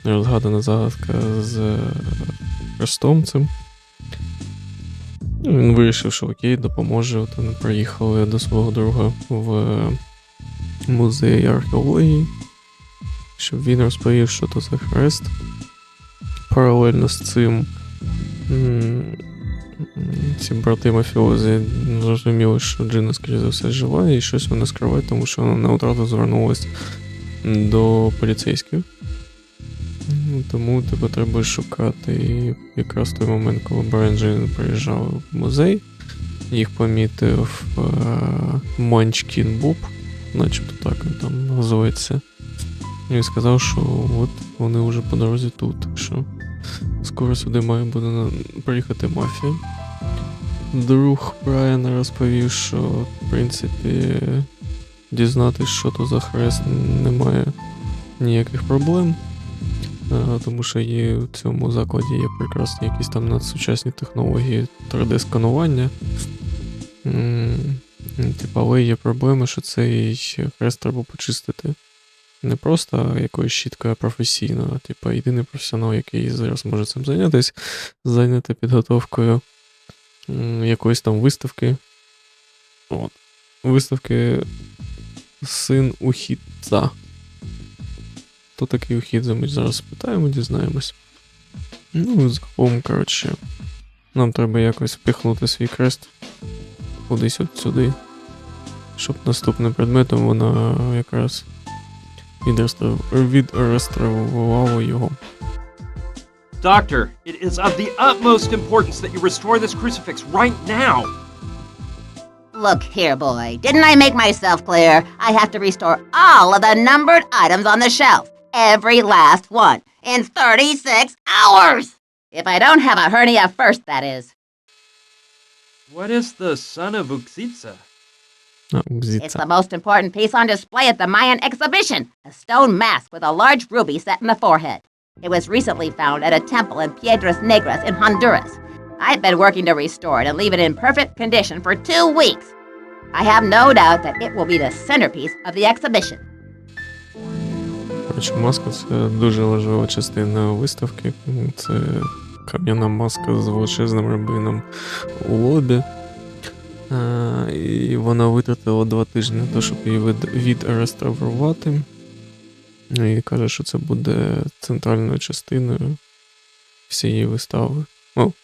[SPEAKER 1] нерозгадана загадка з хрестом цим. Він вирішив, що окей, допоможе. От вони приїхали до свого друга в музей археології, щоб він розповів, що то за хрест. Паралельно з цим ці брати мафіозі зрозуміли, що Джина, скоріше за все, жива, і щось вона скриває, тому що вона одразу звернулась до поліцейських. Тому тебе треба шукати. І якраз той момент, коли Брайан Джин приїжджав в музей, їх помітив Манчкін Боб, начебто так він там називається. І сказав, що от вони вже по дорозі тут, що скоро сюди має буде приїхати мафія. Друг Брайана розповів, що, в принципі, дізнатись, що то за хрест, немає ніяких проблем, тому що є в цьому закладі є прекрасні якісь там надсучасні технології 3D-сканування. Але є проблема, що цей хрест треба почистити. Не просто якоюсь щіткою, а професійно. Єдиний професіонал, який зараз може цим зайнятися, зайняти підготовкою якоїсь там виставки. Виставки «Син Ухідця». Хто такий Ухідза, ми зараз спитаємо, дізнаємось. Загалом, коротше, нам треба якось впихнути свій хрест кудись от сюди, щоб наступним предметом вона якраз відреставрувала його.
[SPEAKER 2] Doctor, it is of the utmost importance that you restore this crucifix right now.
[SPEAKER 8] Look here, boy. Didn't I make myself clear? I have to restore all of the numbered items on the shelf. Every last one. In 36 hours! If I don't have a hernia first, that is.
[SPEAKER 2] What is the son of Uxitsa?
[SPEAKER 8] It's the most important piece on display at the Mayan exhibition. A stone mask with a large ruby set in the forehead. It was recently found at a temple in Piedras Negras in Honduras. I've been working to restore it and leave it in perfect condition for 2 weeks. I have no doubt that it will be the centerpiece of the exhibition.
[SPEAKER 1] Коротше, маска – це дуже важлива частина виставки. Це кам'яна маска з величезним рубином у лобі. І вона витратила 2 тижні на те, щоб її відреставрувати. І каже, що це буде центральною частиною всієї вистави.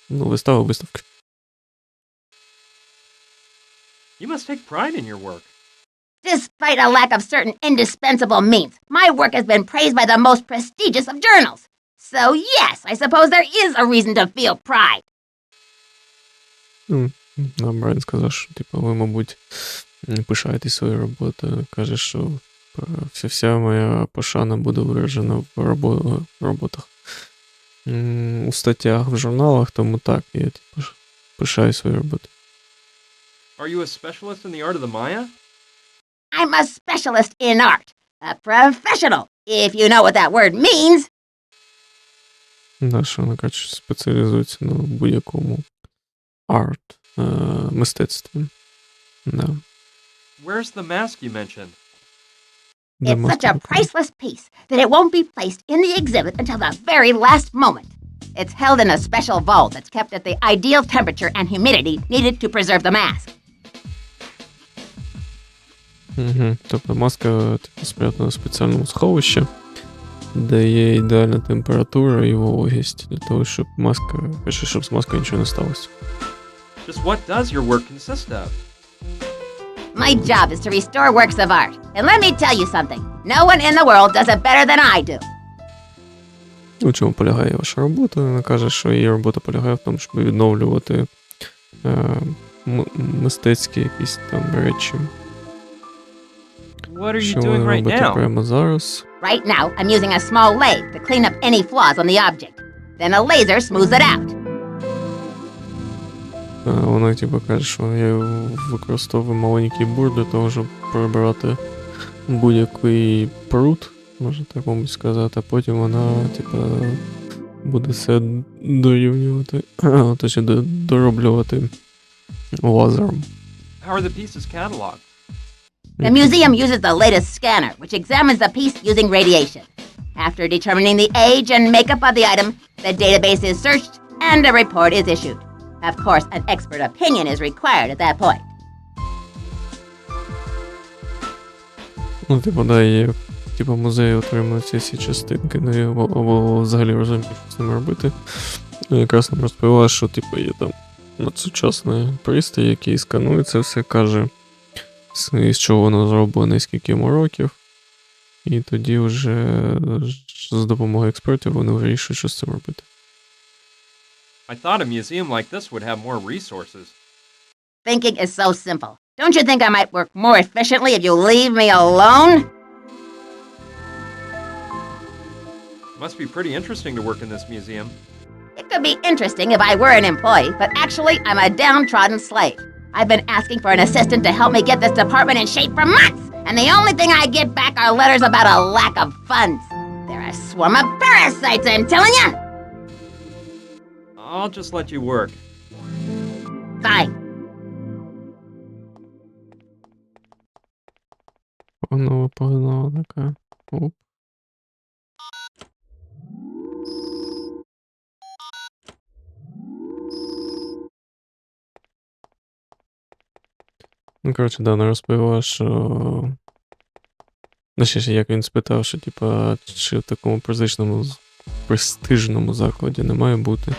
[SPEAKER 1] Виставки.
[SPEAKER 2] You must take pride in your work.
[SPEAKER 8] Despite a lack of certain indispensable means, my work has been praised by the most prestigious of journals. So yes, I suppose there is a reason to feel pride.
[SPEAKER 1] Брайан сказав, що ви, мабуть, пишаєтесь своєю роботою. Каже, що вся моя пошана буде виражена в роботах. У статтях, в журналах, тому так, я пишаю свою роботу.
[SPEAKER 2] Are you a specialist in the art of the Maya?
[SPEAKER 8] I'm a specialist in art. A professional, if you know what that word means.
[SPEAKER 1] Да, що вона, коротше, спеціалізується на будь-якому мистецтві. Да.
[SPEAKER 2] Where's the mask you mentioned?
[SPEAKER 8] It's such a priceless piece that it won't be placed in the exhibit until the very last moment. It's held in a special vault that's kept at the ideal temperature and humidity needed to preserve the mask.
[SPEAKER 1] Тобто маска спрятана в спеціальному сховищі, де є ідеальна температура і вологість, для того, щоб з маскою нічого не сталося.
[SPEAKER 2] Just what does your work consist of?
[SPEAKER 8] My job is to restore works of art. And let me tell you something. No one in the world does it better than I do.
[SPEAKER 1] У чому полягає ваша робота? Вона каже, що її робота полягає в тому, щоб відновлювати мистецькі якісь там речі.
[SPEAKER 2] What are you
[SPEAKER 1] Що ви
[SPEAKER 2] doing right
[SPEAKER 1] робите
[SPEAKER 2] now?
[SPEAKER 1] прямо зараз?
[SPEAKER 8] Right now, I'm using a small lathe to clean up any flaws on the object. Then a laser smooths it out.
[SPEAKER 1] Вона типу каже, що я використовую маленький бур для того, щоб прибирати будь-який пруд, можна так мабуть сказати, а потім вона, типу, буде все дорівнювати, точніше дороблювати лазером.
[SPEAKER 2] How are the pieces cataloged?
[SPEAKER 8] The museum uses the latest scanner, which examines the piece using radiation. After determining the age and makeup of the item, the database is searched and a report is issued. Of course, an expert opinion is required at that point.
[SPEAKER 1] Ну, типу, да, є, типу, музеї отримують ці всі частинки, ну, або взагалі розуміють, що з ними робити. Якраз нам розповіла, що, типу, є там сучасний пристрій, який сканує це все, каже, з чого воно зроблено, скільки йому років. І тоді вже з допомогою експертів вони вирішують, що з цим робити.
[SPEAKER 2] I thought a museum like this would have more resources.
[SPEAKER 8] Thinking is so simple. Don't you think I might work more efficiently if you leave me alone?
[SPEAKER 2] Must be pretty interesting to work in this museum.
[SPEAKER 8] It could be interesting if I were an employee, but actually, I'm a downtrodden slave. I've been asking for an assistant to help me get this department in shape for months, and the only thing I get back are letters about a lack of funds. They're a swarm of parasites, I'm telling you!
[SPEAKER 2] I'll just let you work.
[SPEAKER 8] Fine.
[SPEAKER 1] Погнала така. Оп. Ну, коротше, да, вона розповіла, що... Ну, ще як він спитав, що, типа, чи в такому престижному закладі не має бути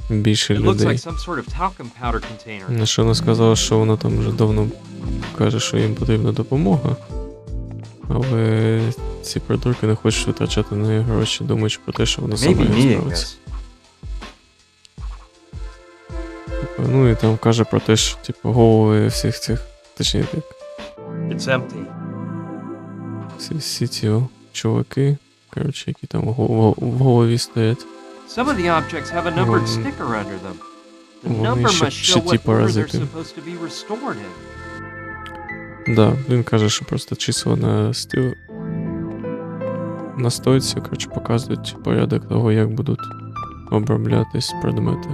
[SPEAKER 1] більше
[SPEAKER 2] It looks
[SPEAKER 1] людей.
[SPEAKER 2] like some sort of talcum powder container.
[SPEAKER 1] На що вона сказала, що вона там вже давно каже, що їм потрібна допомога. Але ці придурки не хочуть витрачати на неї гроші, думаючи про те, що вона сама
[SPEAKER 2] Maybe
[SPEAKER 1] їм
[SPEAKER 2] needing
[SPEAKER 1] справиться.
[SPEAKER 2] this.
[SPEAKER 1] Ну і там каже про те, що типу голови всіх цих, точніше як,
[SPEAKER 2] It's empty.
[SPEAKER 1] всі ці чуваки, коротше, які там в голові стоять.
[SPEAKER 2] Some of the objects have a numbered
[SPEAKER 1] Вон-
[SPEAKER 2] sticker under them. The
[SPEAKER 1] вони
[SPEAKER 2] number
[SPEAKER 1] ще-
[SPEAKER 2] must
[SPEAKER 1] ще
[SPEAKER 2] show
[SPEAKER 1] ті
[SPEAKER 2] what order they're
[SPEAKER 1] паразити.
[SPEAKER 2] supposed to be restored in.
[SPEAKER 1] Да, він каже, що просто числа на стойці, коротше, показують порядок того, як будуть оброблятись предмети.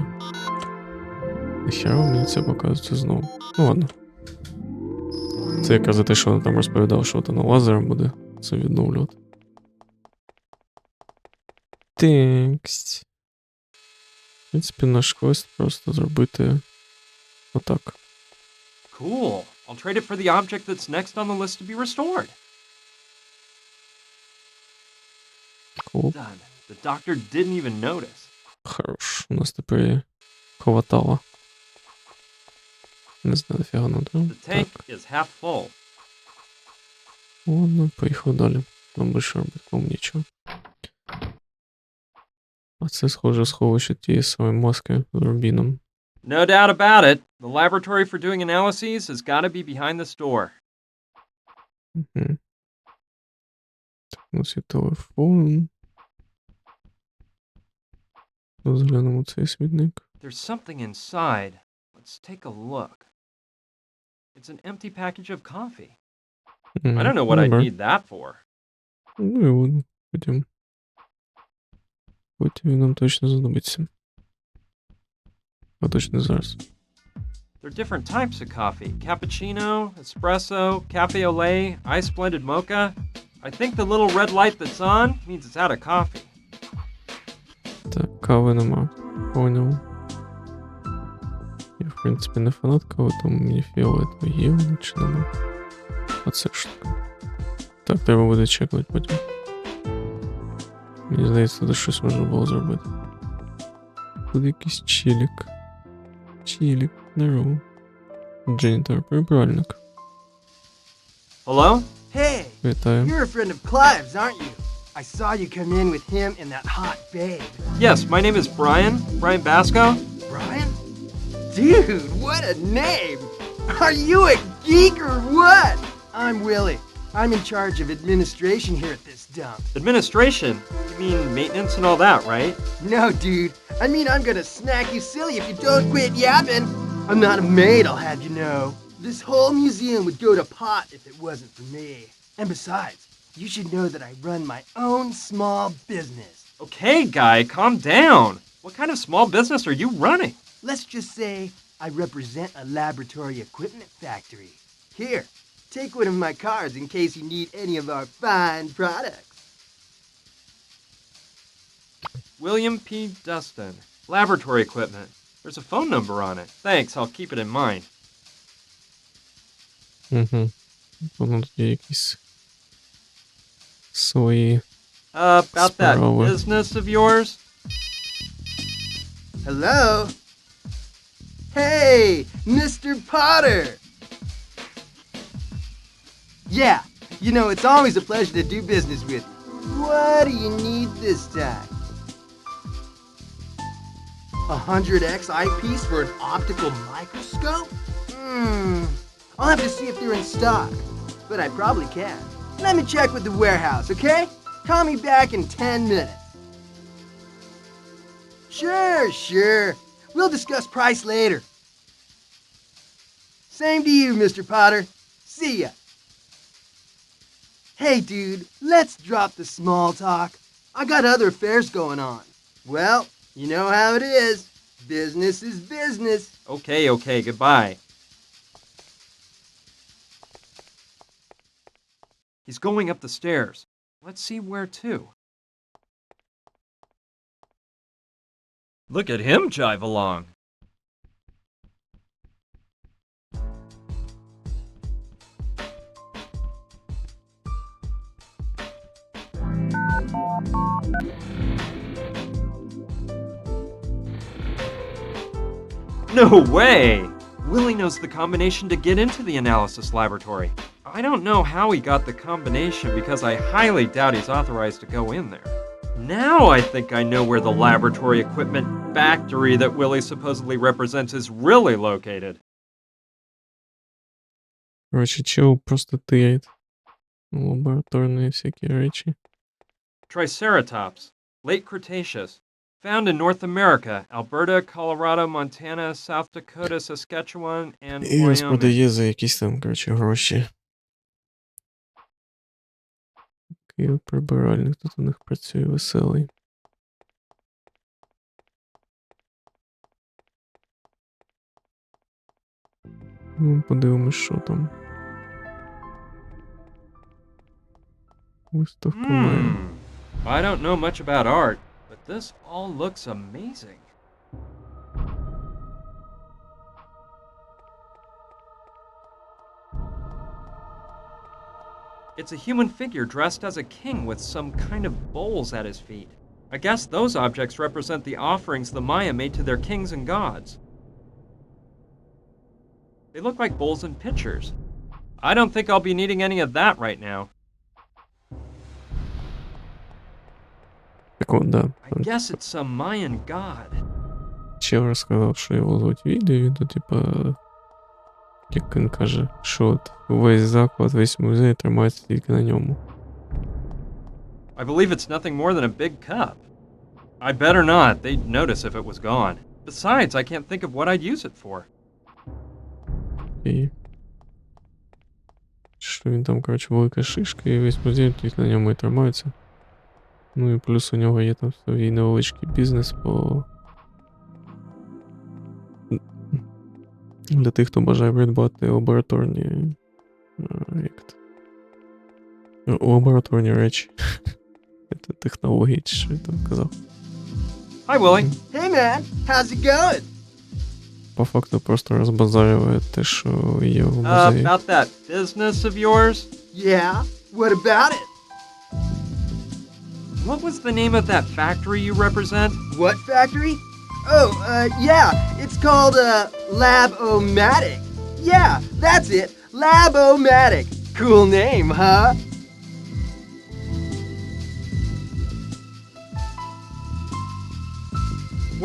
[SPEAKER 1] Нахера мені це показується знову. Ну ладно. Це якраз за те, що вона там розповідала, що вона лазером буде це відновлювати. Текст. В принципі, наш квест просто зробити отак.
[SPEAKER 2] Cool. I'll trade it for the object that's next on the list to be restored.
[SPEAKER 1] Cool.
[SPEAKER 2] Done. The doctor didn't even notice.
[SPEAKER 1] Хорош. У нас тепер є хватало. Не знаю, нафіга надо.
[SPEAKER 2] The tank
[SPEAKER 1] Так.
[SPEAKER 2] is half full.
[SPEAKER 1] Ладно, поїхав далі. Нам більше робити кому нічого. А це, схоже, сховище тієї самої маски з рубіном.
[SPEAKER 2] No doubt about it. The laboratory for doing analyses has got to be behind the store.
[SPEAKER 1] Угу. Так, у нас є телефон. Розглянемо цей смітник.
[SPEAKER 2] There's something inside. Let's take a look. It's an empty package of coffee. I don't know what I'd
[SPEAKER 1] Добре.
[SPEAKER 2] need that for.
[SPEAKER 1] Ну і ладно, потім. Потім він нам точно знадобиться. А точно зараз.
[SPEAKER 2] There are different types of coffee. Cappuccino, espresso, cafe au lait, ice blended mocha. I think the little red light that's on means it's out of coffee.
[SPEAKER 1] Так, кави нема. Поняв. Я, в принципі, не фанат кави, тому мені фіолетово є воно чи нема. А це штука. Так, треба буде чекнути потім. Мені здається, тут щось можна було зробити. Тут якийсь чилік. Чилік, здорово. Дженітор, прибиральник.
[SPEAKER 2] Hello?
[SPEAKER 9] Hey,
[SPEAKER 1] Вітаю.
[SPEAKER 9] you're a friend of Clive's, aren't you? I saw you come in with him and that hot babe.
[SPEAKER 2] Yes, my name is Brian. Brian Basco.
[SPEAKER 9] Brian? Dude, what a name! Are you a geek or what? I'm Willie. I'm in charge of administration here at this dump.
[SPEAKER 2] Administration? You mean maintenance and all that, right?
[SPEAKER 9] No, dude. I mean, I'm gonna smack you silly if you don't quit yapping. I'm not a maid, I'll have you know. This whole museum would go to pot if it wasn't for me. And besides, you should know that I run my own small business.
[SPEAKER 2] Okay, guy, calm down. What kind of small business are you running?
[SPEAKER 9] Let's just say I represent a laboratory equipment factory. Here, take one of my cards in case you need any of our fine products.
[SPEAKER 2] William P. Dustin. Laboratory equipment. There's a phone number on it. Thanks, I'll keep it in mind.
[SPEAKER 1] Угу. Воно тоді якісь свої.
[SPEAKER 2] About that
[SPEAKER 1] Справа.
[SPEAKER 2] business of yours?
[SPEAKER 9] Hello? Hey, Mr. Potter! Yeah, you know, it's always a pleasure to do business with you. What do you need this time? 100x eyepiece for an optical microscope? I'll have to see if they're in stock, but I probably can. Let me check with the warehouse, okay? Call me back in 10 minutes. Sure. We'll discuss price later. Same to you, Mr. Potter. See ya. Hey, dude, let's drop the small talk. I got other affairs going on. Well, you know how it is. Business is business.
[SPEAKER 2] Okay, goodbye. He's going up the stairs. Let's see where to. Look at him jive along. No way! Willie knows the combination to get into the analysis laboratory. I don't know how he got the combination because I highly doubt he's authorized to go in there. Now I think I know where the laboratory equipment factory that Willie supposedly represents is really located.
[SPEAKER 1] Коротше, чел просто тирить лабораторні всякі речі.
[SPEAKER 2] Triceratops, late Cretaceous, found in North America, Alberta, Colorado, Montana, South Dakota, Saskatchewan, and
[SPEAKER 1] І
[SPEAKER 2] Wyoming.
[SPEAKER 1] розпродає за якісь там, коротше, гроші. Такий прибиральник тут у них працює веселий. Ну, подивимось, що там. Виставка має.
[SPEAKER 2] I don't know much about art, but this all looks amazing. It's a human figure dressed as a king with some kind of bowls at his feet. I guess those objects represent the offerings the Maya made to their kings and gods. They look like bowls and pitchers. I don't think I'll be needing any of that right now.
[SPEAKER 1] Так от, да.
[SPEAKER 2] I guess it's some Mayan god.
[SPEAKER 1] Чел розказав, що його звуть відео, він то, типа, як він каже, що от весь заклад, весь музей тримається тільки на ньому.
[SPEAKER 2] I believe it's nothing more than a big cup. I'd better not. They'd notice if it was gone. Besides, I can't think of what I'd use it for.
[SPEAKER 1] І що він там, коротше, велика шишка, і весь музей тільки на ньому і тримається. Ну і плюс у нього є там свій невеличкий бізнес по... Для тих, хто бажає придбати лабораторні... як то? Лабораторні речі. Це технології, чи що я там казав.
[SPEAKER 2] Hi, Willie.
[SPEAKER 9] Hey, man, how's it going?
[SPEAKER 1] По факту просто розбазарює те, що є в музеї.
[SPEAKER 2] About that business of yours?
[SPEAKER 9] Yeah, what about it?
[SPEAKER 2] What was the name of that factory you represent?
[SPEAKER 9] What factory? Oh, yeah, it's called, Lab-O-Matic. Yeah, that's it, Lab-O-Matic. Cool name, huh?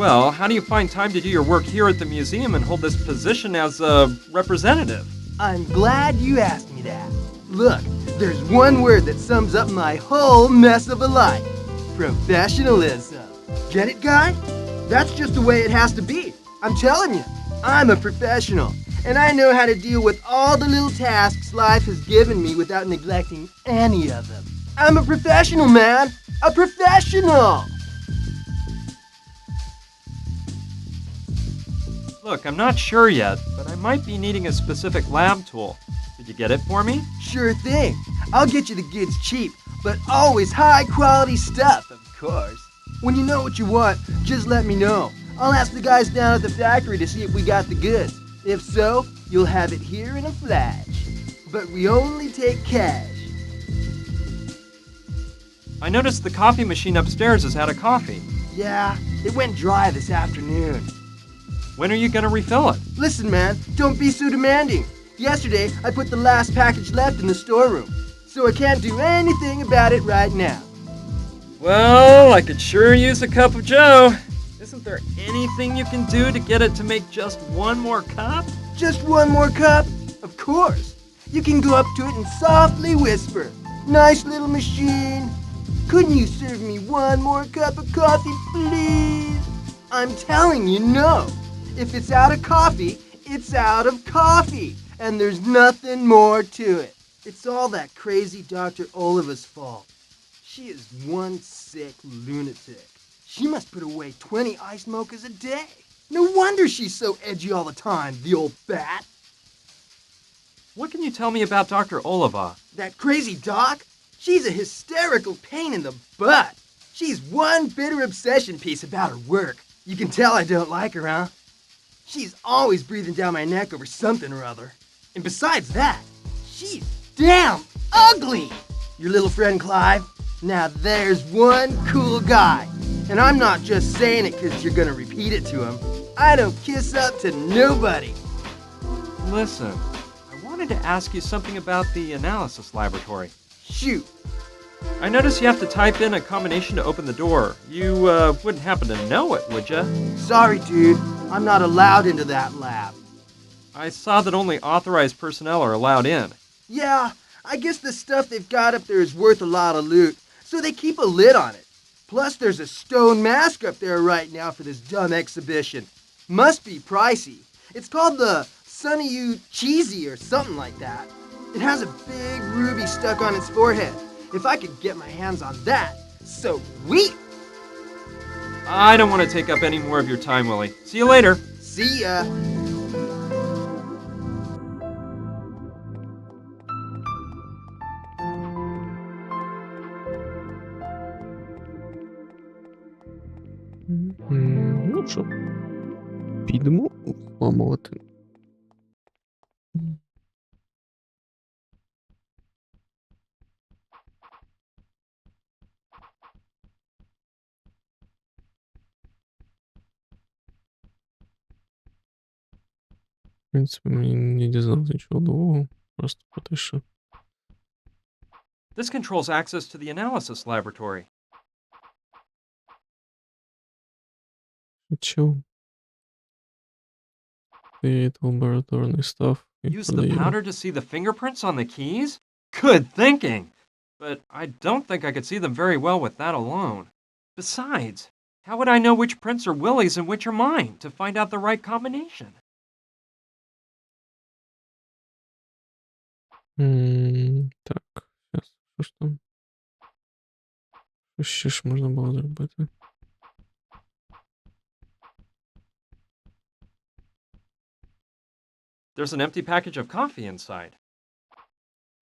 [SPEAKER 2] Well, how do you find time to do your work here at the museum and hold this position as a representative?
[SPEAKER 9] I'm glad you asked me that. Look, There's one word that sums up my whole mess of a life. Professionalism. Get it, guy? That's just the way it has to be. I'm telling you, I'm a professional, and I know how to deal with all the little tasks life has given me without neglecting any of them. I'm a professional, man! A professional!
[SPEAKER 2] Look, I'm not sure yet, but I might be needing a specific lab tool. Could you get it for me?
[SPEAKER 9] Sure thing. I'll get you the goods cheap, but always high quality stuff, of course. When you know what you want, just let me know. I'll ask the guys down at the factory to see if we got the goods. If so, you'll have it here in a flash. But we only take cash.
[SPEAKER 2] I noticed the coffee machine upstairs is out of coffee.
[SPEAKER 9] Yeah, it went dry this afternoon.
[SPEAKER 2] When are you gonna refill it?
[SPEAKER 9] Listen, man, don't be so demanding. Yesterday, I put the last package left in the storeroom, so I can't do anything about it right now.
[SPEAKER 2] Well, I could sure use a cup of joe. Isn't there anything you can do to get it to make just one more cup?
[SPEAKER 9] Just one more cup? Of course. You can go up to it and softly whisper, "Nice little machine. Couldn't you serve me one more cup of coffee, please?" I'm telling you, no. If it's out of coffee, it's out of coffee. And there's nothing more to it. It's all that crazy Dr. Oliva's fault. She is one sick lunatic. She must put away 20 iced mochas a day. No wonder she's so edgy all the time, the old bat.
[SPEAKER 2] What can you tell me about Dr. Oliva?
[SPEAKER 9] That crazy doc? She's a hysterical pain in the butt. She's one bitter obsession piece about her work. You can tell I don't like her, huh? She's always breathing down my neck over something or other. And besides that, she's damn ugly. Your little friend Clive? Now there's one cool guy. And I'm not just saying it because you're gonna repeat it to him. I don't kiss up to nobody.
[SPEAKER 2] Listen, I wanted to ask you something about the analysis laboratory.
[SPEAKER 9] Shoot.
[SPEAKER 2] I noticed you have to type in a combination to open the door. You wouldn't happen to know it, would ya?
[SPEAKER 9] Sorry, dude. I'm not allowed into that lab.
[SPEAKER 2] I saw that only authorized personnel are allowed in.
[SPEAKER 9] Yeah, I guess the stuff they've got up there is worth a lot of loot, so they keep a lid on it. Plus, there's a stone mask up there right now for this dumb exhibition. Must be pricey. It's called the Sunny You Cheesy or something like that. It has a big ruby stuck on its forehead. If I could get my hands on that, sweet!
[SPEAKER 2] I don't want to take up any more of your time, Willie. See you later.
[SPEAKER 9] See ya!
[SPEAKER 1] Ну що, підемо вламувати. В принципі, мені не дізнався нічого нового, просто про те, що
[SPEAKER 2] This controls access to the analysis laboratory.
[SPEAKER 1] чув. Create laboratory stuff. І
[SPEAKER 2] Use the
[SPEAKER 1] продає.
[SPEAKER 2] powder to see the fingerprints on the keys? Good thinking! But I don't think I could see them very well with that alone. Besides, how would I know which prints are Willie's and which are mine to find out the right combination?
[SPEAKER 1] Так, зараз, що ж там? Що ще ж можна було зробити?
[SPEAKER 2] There's an empty package of coffee inside.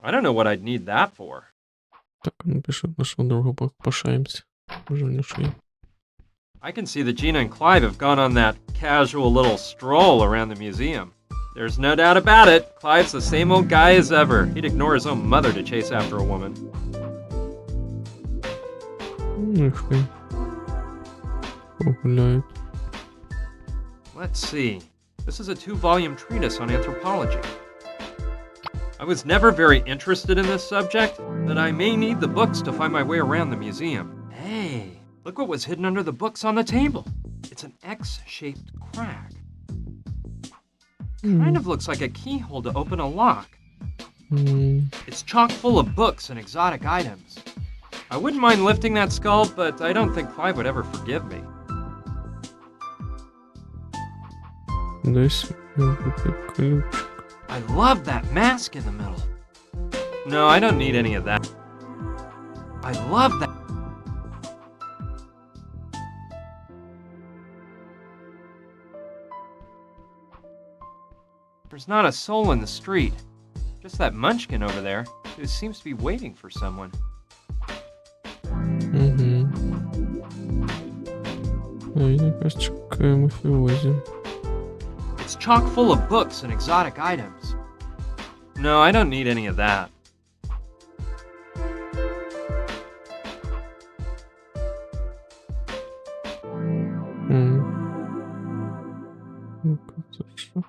[SPEAKER 2] I don't know what I'd need that for.
[SPEAKER 1] Так, ну пишу нашого друга пошаємося. Може в нього що є.
[SPEAKER 2] I can see that Gina and Clive have gone on that casual little stroll around the museum. There's no doubt about it. Clive's the same old guy as ever. He'd ignore his own mother to chase after a woman.
[SPEAKER 1] Ну і хай. Погуляють.
[SPEAKER 2] Let's see. This is a 2-volume treatise on anthropology. I was never very interested in this subject, but I may need the books to find my way around the museum. Hey, look what was hidden under the books on the table. It's an X-shaped crack. Kind of looks like a keyhole to open a lock. It's chock full of books and exotic items. I wouldn't mind lifting that skull, but I don't think Clive would ever forgive me.
[SPEAKER 1] Десь має бути ключик.
[SPEAKER 2] I love that mask in the middle. No, I don't need any of that. I love that. There's not a soul in the street. Just that munchkin over there, who seems to be waiting for someone.
[SPEAKER 1] Угу. А він якраз чекає мафіозі.
[SPEAKER 2] It's chock full of books and exotic items. No, I don't need any of that.
[SPEAKER 1] Ну-ка, це що?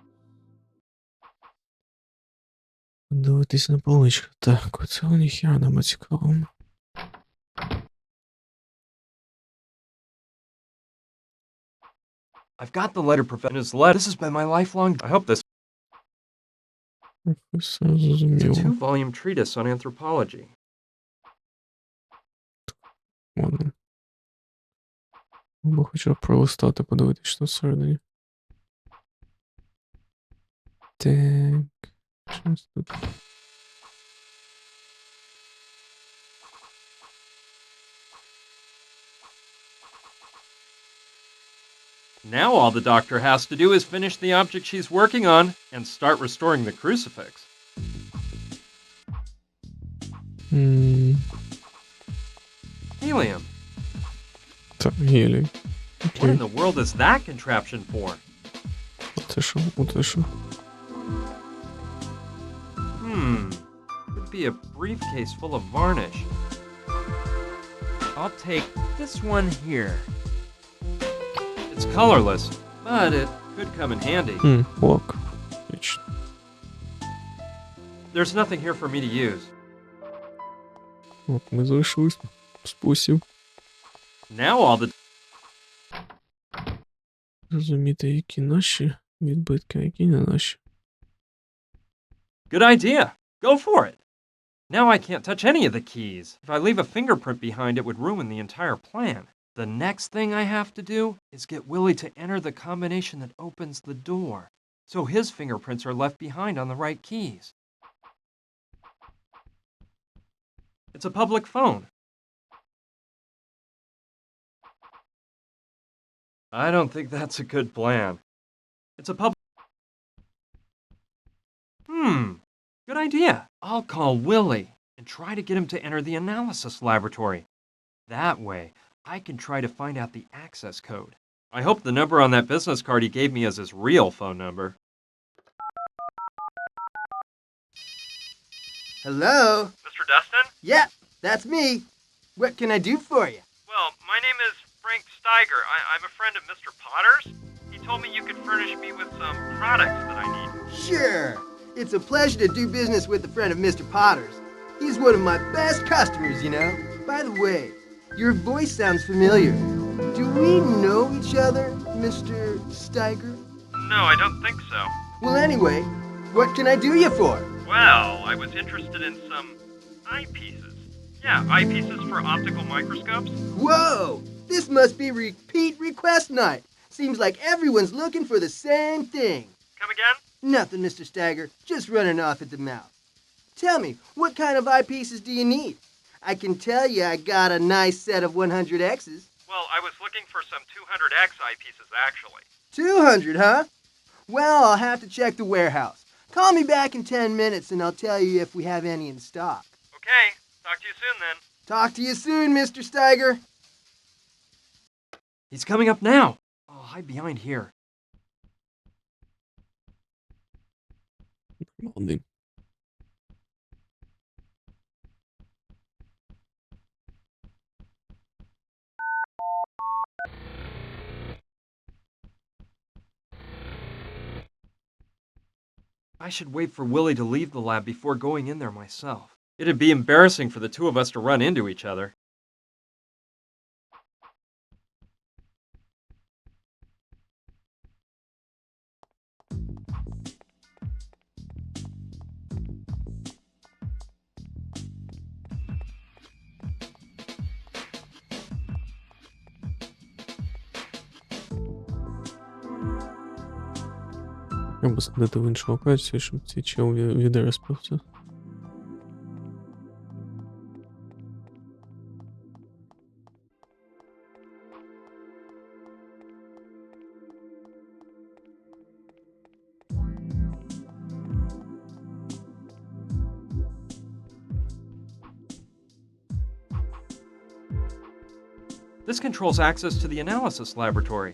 [SPEAKER 1] Дивитись на поличку. Так, оце у них я нам цікавим.
[SPEAKER 2] I've got the letter Professor's letter. This has been my lifelong. I hope this.
[SPEAKER 1] Все
[SPEAKER 2] It's a
[SPEAKER 1] зрозуміло.
[SPEAKER 2] 2-volume treatise on anthropology.
[SPEAKER 1] Ладно. Бо хоча б пролистати, подивитись, що всередині. Так. Що у нас тут?
[SPEAKER 2] Now all the doctor has to do is finish the object she's working on and start restoring the crucifix. Helium.
[SPEAKER 1] Так, гелій.
[SPEAKER 2] What in
[SPEAKER 1] Окей.
[SPEAKER 2] the world is that contraption for?
[SPEAKER 1] Це що? Оце що?
[SPEAKER 2] Could be a briefcase full of varnish. I'll take this one here. It's colorless, but it could come in handy.
[SPEAKER 1] Лак. Отлично.
[SPEAKER 2] There's nothing here for me to use.
[SPEAKER 1] От, ми залишили спосіб
[SPEAKER 2] Now all the
[SPEAKER 1] зрозуміти, які наші відбитки, а які не наші.
[SPEAKER 2] Good idea. Go for it. Now I can't touch any of the keys. If I leave a fingerprint behind, it would ruin the entire plan. The next thing I have to do is get Willie to enter the combination that opens the door, so his fingerprints are left behind on the right keys. It's a public phone. I don't think that's a good plan. It's a good idea. I'll call Willie and try to get him to enter the analysis laboratory. That way, I can try to find out the access code. I hope the number on that business card he gave me is his real phone number.
[SPEAKER 9] Hello?
[SPEAKER 2] Mr. Dustin?
[SPEAKER 9] Yeah, that's me. What can I do for you?
[SPEAKER 2] Well, my name is Frank Steiger. I'm a friend of Mr. Potter's. He told me you could furnish me with some products that I need.
[SPEAKER 9] Sure. It's a pleasure to do business with a friend of Mr. Potter's. He's one of my best customers, you know. By the way, your voice sounds familiar. Do we know each other, Mr. Steiger?
[SPEAKER 2] No, I don't think so.
[SPEAKER 9] Well, anyway, what can I do you for?
[SPEAKER 2] Well, I was interested in some eyepieces. Yeah, eyepieces for optical microscopes.
[SPEAKER 9] Whoa! This must be repeat request night. Seems like everyone's looking for the same thing.
[SPEAKER 2] Come again?
[SPEAKER 9] Nothing, Mr. Stagger. Just running off at the mouth. Tell me, what kind of eyepieces do you need? I can tell you I got a nice set of 100Xs.
[SPEAKER 2] Well, I was looking for some 200X eyepieces, actually.
[SPEAKER 9] 200, huh? Well, I'll have to check the warehouse. Call me back in 10 minutes and I'll tell you if we have any in stock.
[SPEAKER 2] Okay, talk to you soon then.
[SPEAKER 9] Talk to you soon, Mr. Steiger.
[SPEAKER 2] He's coming up now. I'll hide behind here.
[SPEAKER 1] Молодий.
[SPEAKER 2] I should wait for Willie to leave the lab before going in there myself. It'd be embarrassing for the two of us to run into each other.
[SPEAKER 1] Треба сходити в іншу локацію, щоб цей чел відреспався.
[SPEAKER 2] This controls access to the analysis laboratory.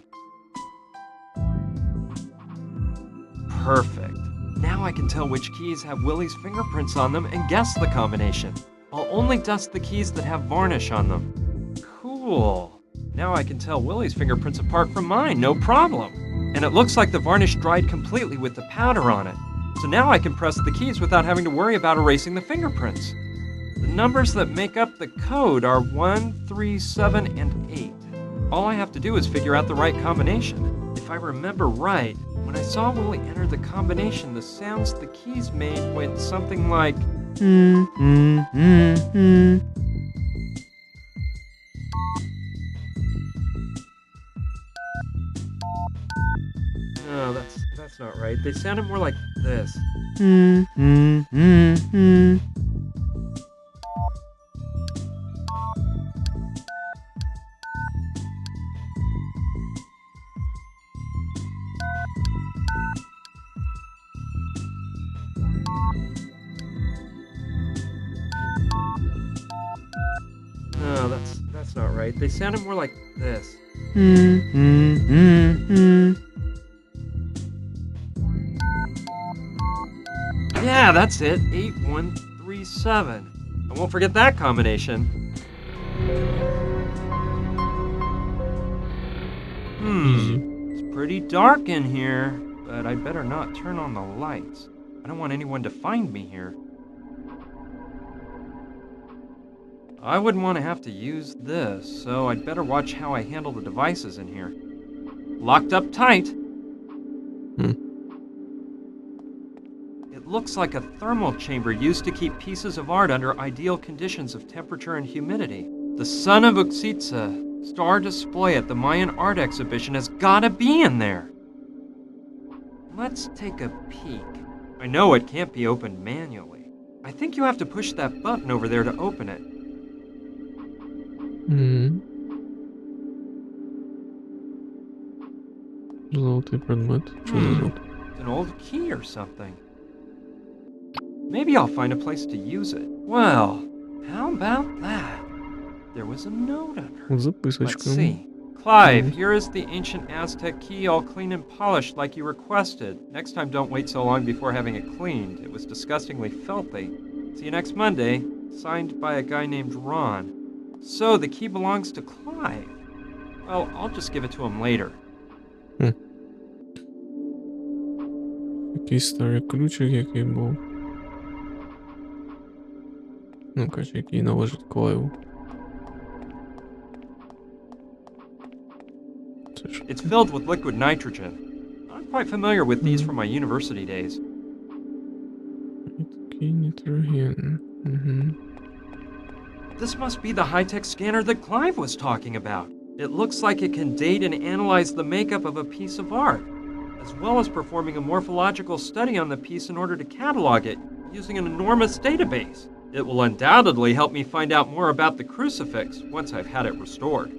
[SPEAKER 2] Perfect. Now I can tell which keys have Willie's fingerprints on them and guess the combination. I'll only dust the keys that have varnish on them. Cool. Now I can tell Willie's fingerprints apart from mine, no problem. And it looks like the varnish dried completely with the powder on it. So now I can press the keys without having to worry about erasing the fingerprints. The numbers that make up the code are 1, 3, 7, and 8. All I have to do is figure out the right combination. If I remember right, when I saw Willie enter the combination, the sounds the keys made went something like... No, that's not right. They sounded more like this. No, that's not right. They sounded more like this. Yeah, that's it. 8137. I won't forget that combination. It's pretty dark in here, but I'd better not turn on the lights. I don't want anyone to find me here. I wouldn't want to have to use this, so I'd better watch how I handle the devices in here. Locked up tight. It looks like a thermal chamber used to keep pieces of art under ideal conditions of temperature and humidity. The Son of Uxitsa star display at the Mayan art exhibition has gotta be in there. Let's take a peek. I know it can't be opened manually. I think you have to push that button over there to open it.
[SPEAKER 1] Золотий предмет. Що за золото?
[SPEAKER 2] It's an old key or something. Maybe I'll find a place to use it. Well, how about that? There was a note under it.
[SPEAKER 1] Записочка.
[SPEAKER 2] Let's see. Clive, here is the ancient Aztec key all clean and polished like you requested. Next time don't wait so long before having it cleaned. It was disgustingly filthy. See you next Monday. Signed by a guy named Ron. So the key belongs to Clive. Well, I'll just give it to him later.
[SPEAKER 1] Якийсь старий ключик, який був. Ну, каже, який належить Клайву.
[SPEAKER 2] It's filled with liquid nitrogen. I'm quite familiar with these from my university days.
[SPEAKER 1] Такий нітроген.
[SPEAKER 2] This must be the high-tech scanner that Clive was talking about. It looks like it can date and analyze the makeup of a piece of art, as well as performing a morphological study on the piece in order to catalog it using an enormous database. It will undoubtedly help me find out more about the crucifix once I've had it restored.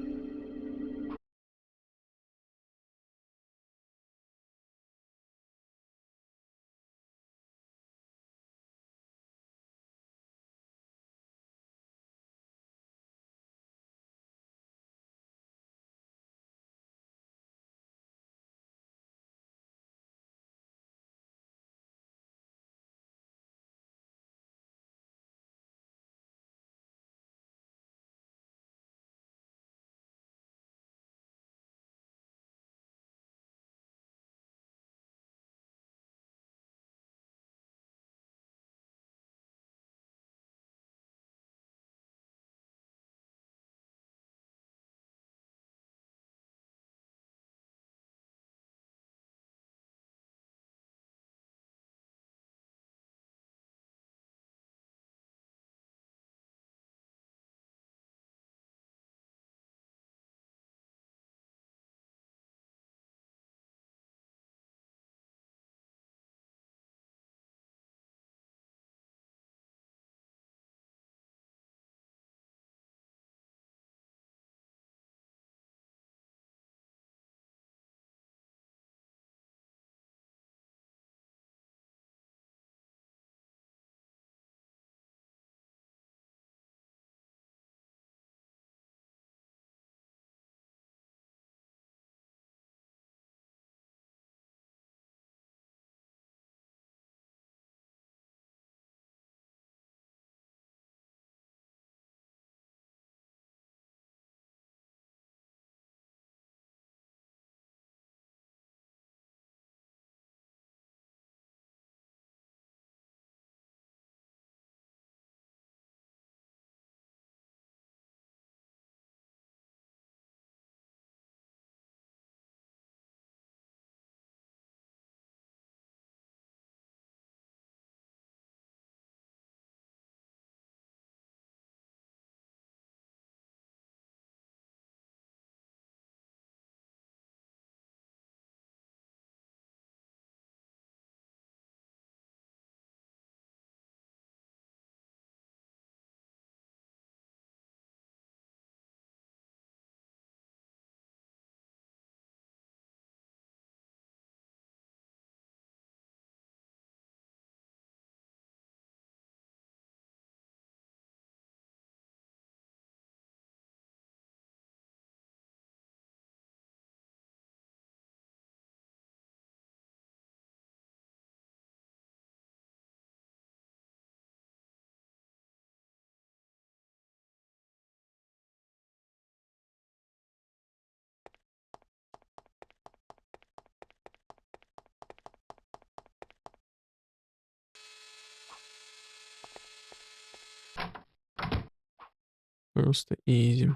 [SPEAKER 1] Просто ізі.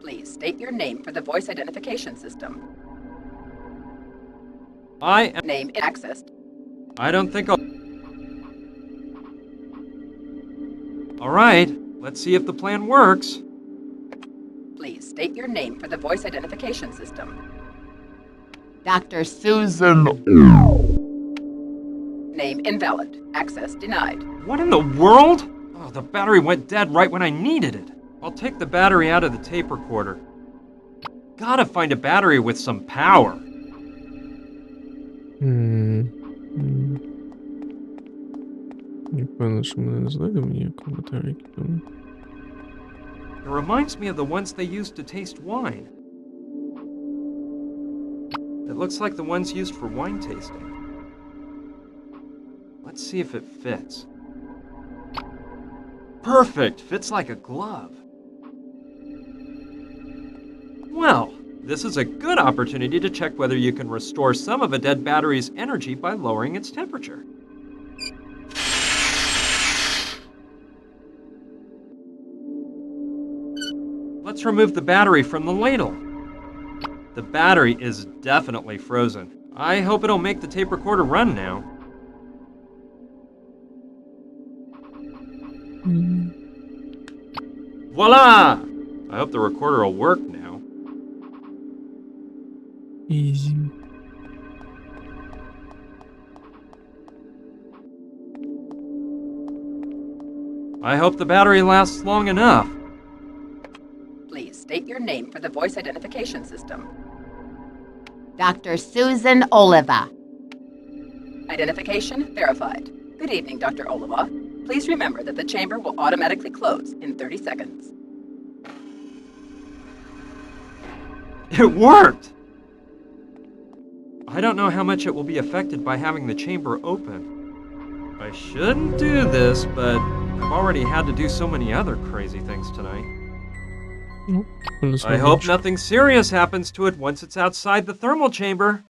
[SPEAKER 4] Please state your name for the voice identification system.
[SPEAKER 2] I am.
[SPEAKER 4] Name accessed.
[SPEAKER 2] I don't think I'll. Alright, let's see if the plan works.
[SPEAKER 4] Please state your name for the voice identification system.
[SPEAKER 8] Dr. Susan.
[SPEAKER 4] Name invalid. Access denied.
[SPEAKER 2] What in the world? Oh, the battery went dead right when I needed it. I'll take the battery out of the tape recorder. Gotta find a battery with some power.
[SPEAKER 1] Не впевнений, що ми не знайдемо ніякої батарейки. Тому...
[SPEAKER 2] It reminds me of the ones they used to taste wine. It looks like the ones used for wine tasting. Let's see if it fits. Perfect! Fits like a glove. Well, this is a good opportunity to check whether you can restore some of a dead battery's energy by lowering its temperature. Let's remove the battery from the ladle. The battery is definitely frozen. I hope it'll make the tape recorder run now. Voila! I hope the recorder will work now.
[SPEAKER 1] Ізі.
[SPEAKER 2] I hope the battery lasts long enough.
[SPEAKER 4] Please state your name for the voice identification system.
[SPEAKER 8] Dr. Susan Oliva.
[SPEAKER 4] Identification verified. Good evening, Dr. Oliva. Please remember that the chamber will automatically close in 30 seconds.
[SPEAKER 2] It worked! I don't know how much it will be affected by having the chamber open. I shouldn't do this, but I've already had to do so many other crazy things tonight.
[SPEAKER 1] Ну,
[SPEAKER 2] I hope nothing serious happens to it once it's outside the thermal chamber.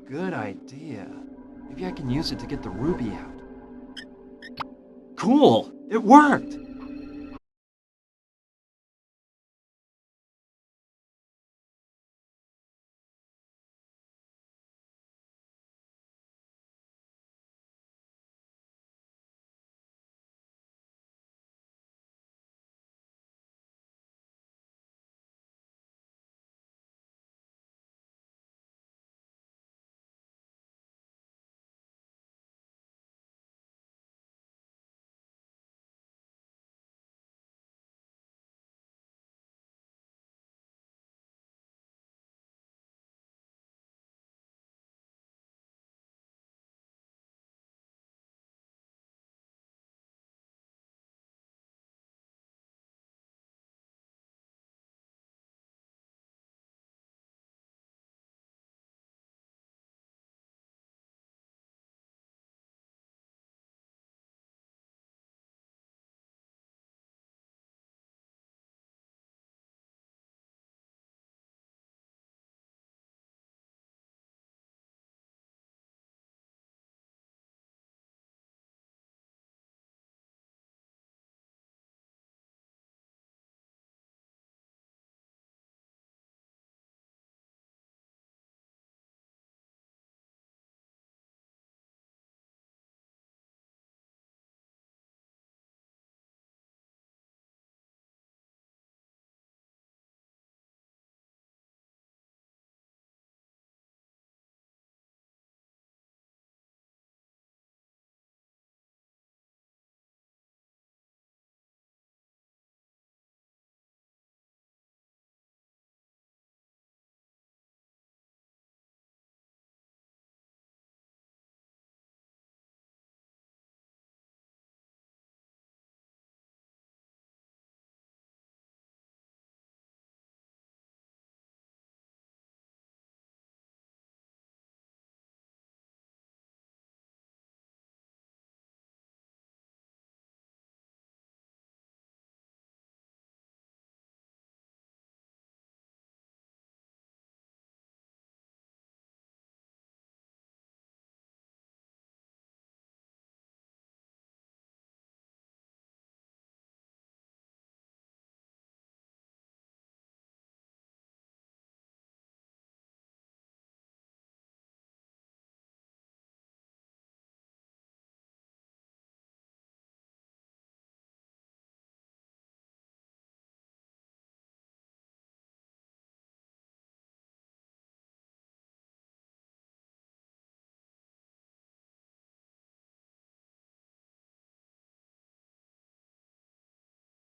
[SPEAKER 2] Good idea. Maybe I can use it to get the ruby out. Cool! It worked!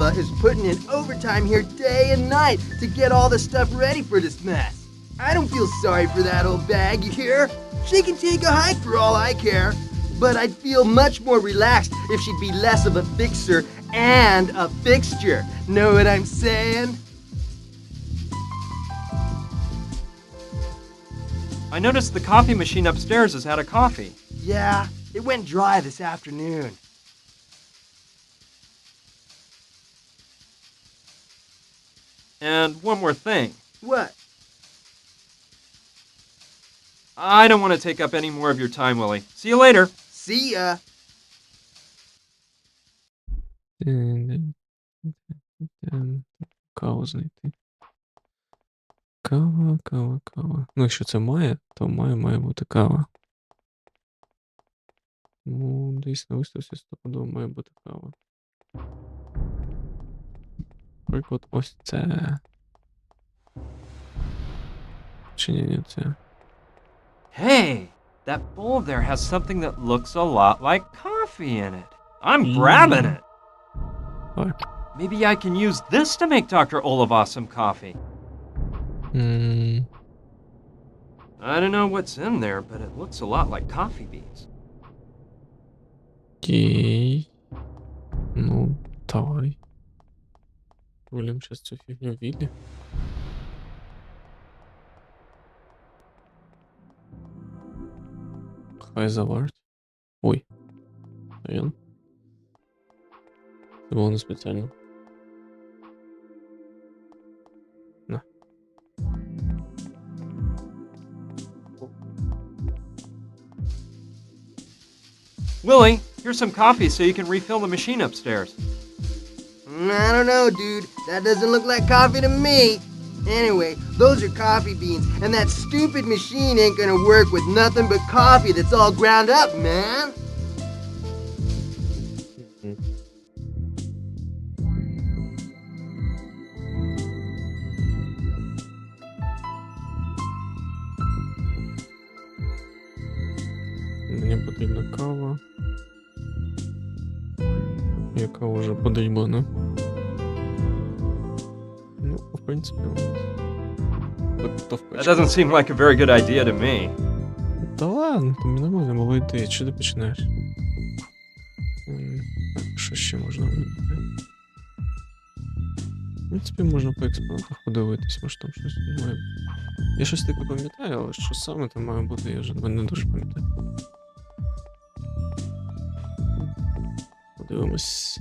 [SPEAKER 9] is putting in overtime here day and night to get all the stuff ready for this mess. I don't feel sorry for that old bag, you hear? She can take a hike for all I care. But I'd feel much more relaxed if she'd be less of a fixer and a fixture. Know what I'm saying?
[SPEAKER 2] I noticed the coffee machine upstairs is out of coffee.
[SPEAKER 9] Yeah, it went dry this afternoon.
[SPEAKER 2] And one more thing.
[SPEAKER 9] What?
[SPEAKER 2] I don't want to take up any more of your time, Willie. See you later.
[SPEAKER 9] See ya.
[SPEAKER 1] Каву знайти. Кава. Ну, якщо це має, то має бути кава. Ну, десь на виставці стопудово має бути кава. Наприклад, ось це. Чи ні, це.
[SPEAKER 2] Hey, that bowl there has something that looks a lot like coffee in it. I'm grabbing it.
[SPEAKER 1] Ой.
[SPEAKER 2] Maybe I can use this to make Dr. Olivas some coffee. I don't know what's in there, but it looks a lot like coffee beans.
[SPEAKER 1] Окей. Ну, давай. Выльем сейчас цю фігню Віллі. Хай заварить. Ой. Він. Це було не спеціально. На.
[SPEAKER 2] Willie, here's some coffee so you can refill the machine upstairs.
[SPEAKER 9] I don't know, dude. That doesn't look like coffee to me. Anyway, those are coffee beans, and that stupid machine ain't gonna work with nothing but coffee that's all ground up, man.
[SPEAKER 1] Мені потрібна кава. Яка вже подрібана. Ну, в принципі,
[SPEAKER 2] That doesn't seem like a very good idea to me.
[SPEAKER 1] Та ладно, тобі нормально було йти. Чого ти починаєш? Так, що ще можна робити? В принципі, можна по експонатах подивитись, може там щось має. Я щось таке пам'ятаю, але що саме там має бути, я вже не дуже пам'ятаю. Подивимось.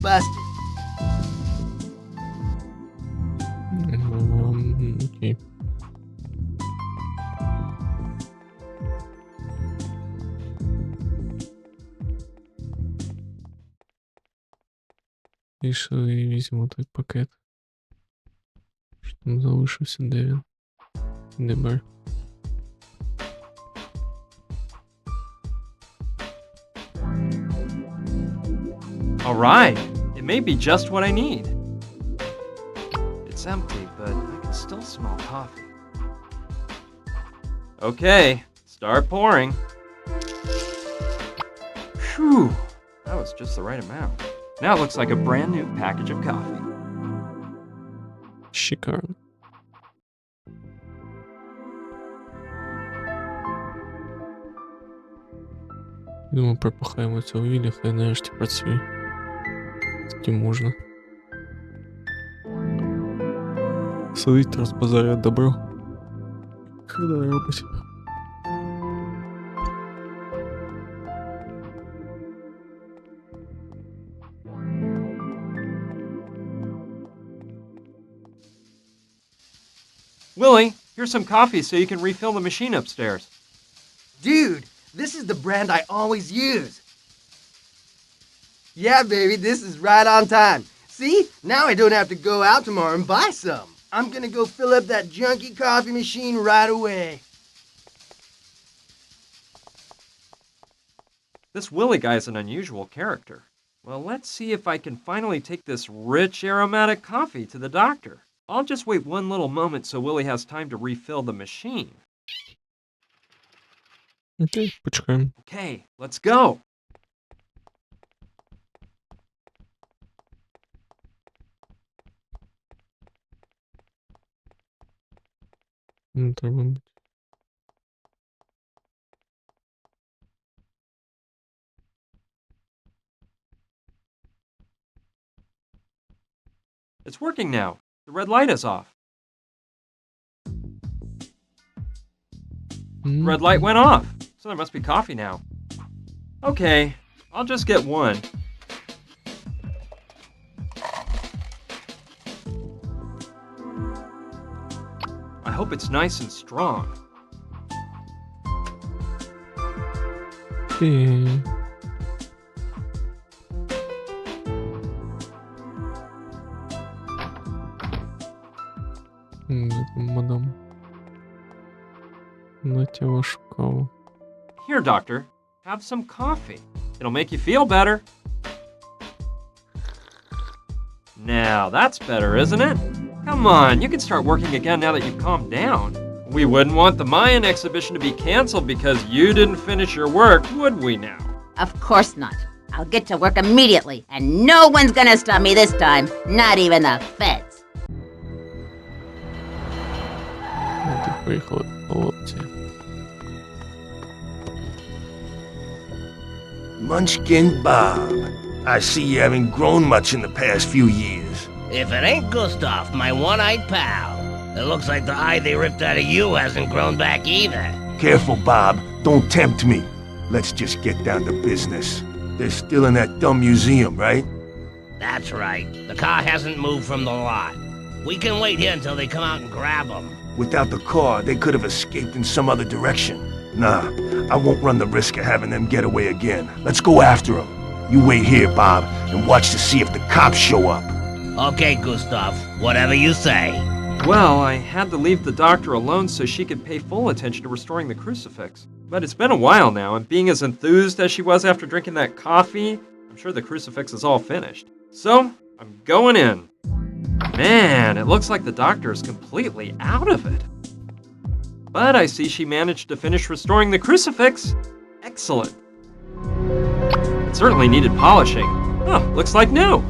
[SPEAKER 9] Busted.
[SPEAKER 1] Окей. Пішли і візьмемо той пакет. Що там залишився, де він? Дебер.
[SPEAKER 2] All right, it may be just what I need. It's empty, but I can still smell coffee. Okay, start pouring. Phew, that was just the right amount. Now it looks like a brand new package of coffee.
[SPEAKER 1] Шикарно. Думаю, пропахаємо це у вілі, хай нарешті працює. Таки можна. Сидить, розбазарює добро. Хай робить.
[SPEAKER 2] Willie, here's some coffee so you can refill the machine upstairs.
[SPEAKER 9] Dude, this is the brand I always use. Yeah, baby, this is right on time. See? Now I don't have to go out tomorrow and buy some. I'm gonna go fill up that junky coffee machine right away.
[SPEAKER 2] This Willie guy's an unusual character. Well, let's see if I can finally take this rich aromatic coffee to the doctor. I'll just wait one little moment so Willie has time to refill the machine.
[SPEAKER 1] Окей, почекаємо.
[SPEAKER 2] Okay, let's go.
[SPEAKER 1] Не треба бути.
[SPEAKER 2] It's working now. The red light is off. The red light went off, so there must be coffee now. Okay, I'll just get one. I hope it's nice and strong.
[SPEAKER 1] Окей. Де там мадам? На тіло шукав.
[SPEAKER 2] Here, doctor, have some coffee. It'll make you feel better. Now, that's better, isn't it? Come on, you can start working again now that you've calmed down. We wouldn't want the Mayan exhibition to be canceled because you didn't finish your work, would we now?
[SPEAKER 8] Of course not. I'll get to work immediately, and no one's gonna stop me this time. Not even the feds.
[SPEAKER 1] Ти приїхали по лодці.
[SPEAKER 10] Munchkin Bob. I see you haven't grown much in the past few years.
[SPEAKER 5] If it ain't Gustav, my one-eyed pal. It looks like the eye they ripped out of you hasn't grown back either.
[SPEAKER 10] Careful, Bob. Don't tempt me. Let's just get down to business. They're still in that dumb museum, right?
[SPEAKER 5] That's right. The car hasn't moved from the lot. We can wait here until they come out and grab them.
[SPEAKER 10] Without the car, they could have escaped in some other direction. Nah, I won't run the risk of having them get away again. Let's go after them. You wait here, Bob, and watch to see if the cops show up.
[SPEAKER 5] Okay, Gustav. Whatever you say.
[SPEAKER 2] Well, I had to leave the doctor alone so she could pay full attention to restoring the crucifix. But it's been a while now, and being as enthused as she was after drinking that coffee, I'm sure the crucifix is all finished. So, I'm going in. Man, it looks like the doctor is completely out of it. But I see she managed to finish restoring the crucifix. Excellent. It certainly needed polishing. Oh, looks like new.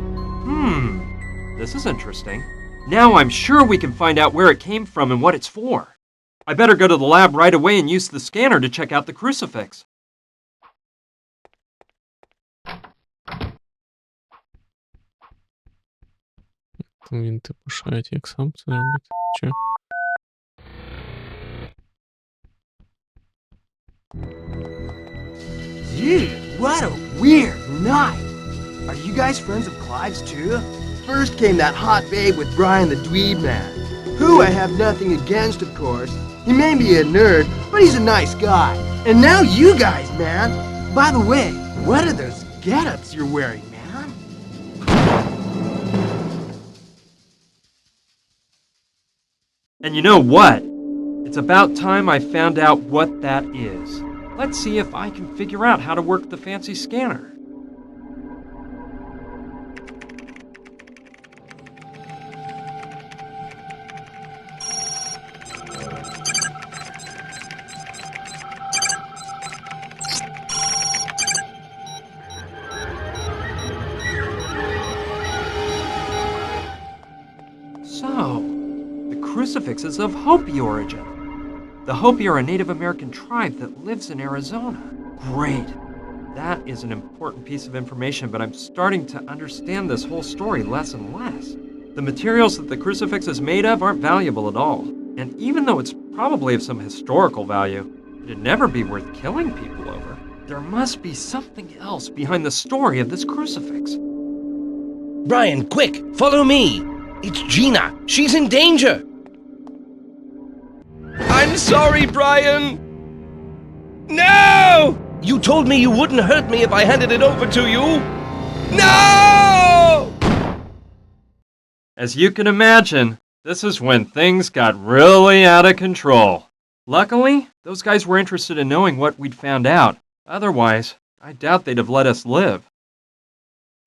[SPEAKER 2] This is interesting. Now I'm sure we can find out where it came from and what it's for. I better go to the lab right away and use the scanner to check out the crucifix.
[SPEAKER 1] Він типу шарить, як сам це робить. Чи?
[SPEAKER 9] Dude, what a weird night. Are you guys friends of Clive's too? First came that hot babe with Brian the dweeb man, who I have nothing against, of course. He may be a nerd, but he's a nice guy. And now you guys, man. By the way, what are those get-ups you're wearing, man?
[SPEAKER 2] And you know what? It's about time I found out what that is. Let's see if I can figure out how to work the fancy scanner. So, the crucifix is of Hopi origin. The Hopi are a Native American tribe that lives in Arizona. Great. That is an important piece of information, but I'm starting to understand this whole story less and less. The materials that the crucifix is made of aren't valuable at all. And even though it's probably of some historical value, it'd never be worth killing people over. There must be something else behind the story of this crucifix.
[SPEAKER 5] Brian, quick, follow me. It's Gina. She's in danger. I'm sorry, Brian. No! You told me you wouldn't hurt me if I handed it over to you. No!
[SPEAKER 2] As you can imagine, this is when things got really out of control. Luckily, those guys were interested in knowing what we'd found out. Otherwise, I doubt they'd have let us live.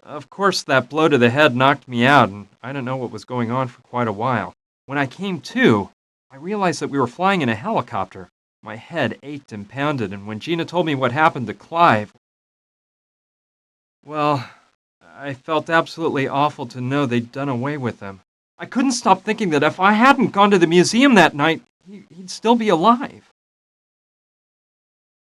[SPEAKER 2] Of course, that blow to the head knocked me out, and I didn't know what was going on for quite a while. When I came to, I realized that we were flying in a helicopter. My head ached and pounded, and when Gina told me what happened to Clive, well, I felt absolutely awful to know they'd done away with him. I couldn't stop thinking that if I hadn't gone to the museum that night, he'd still be alive.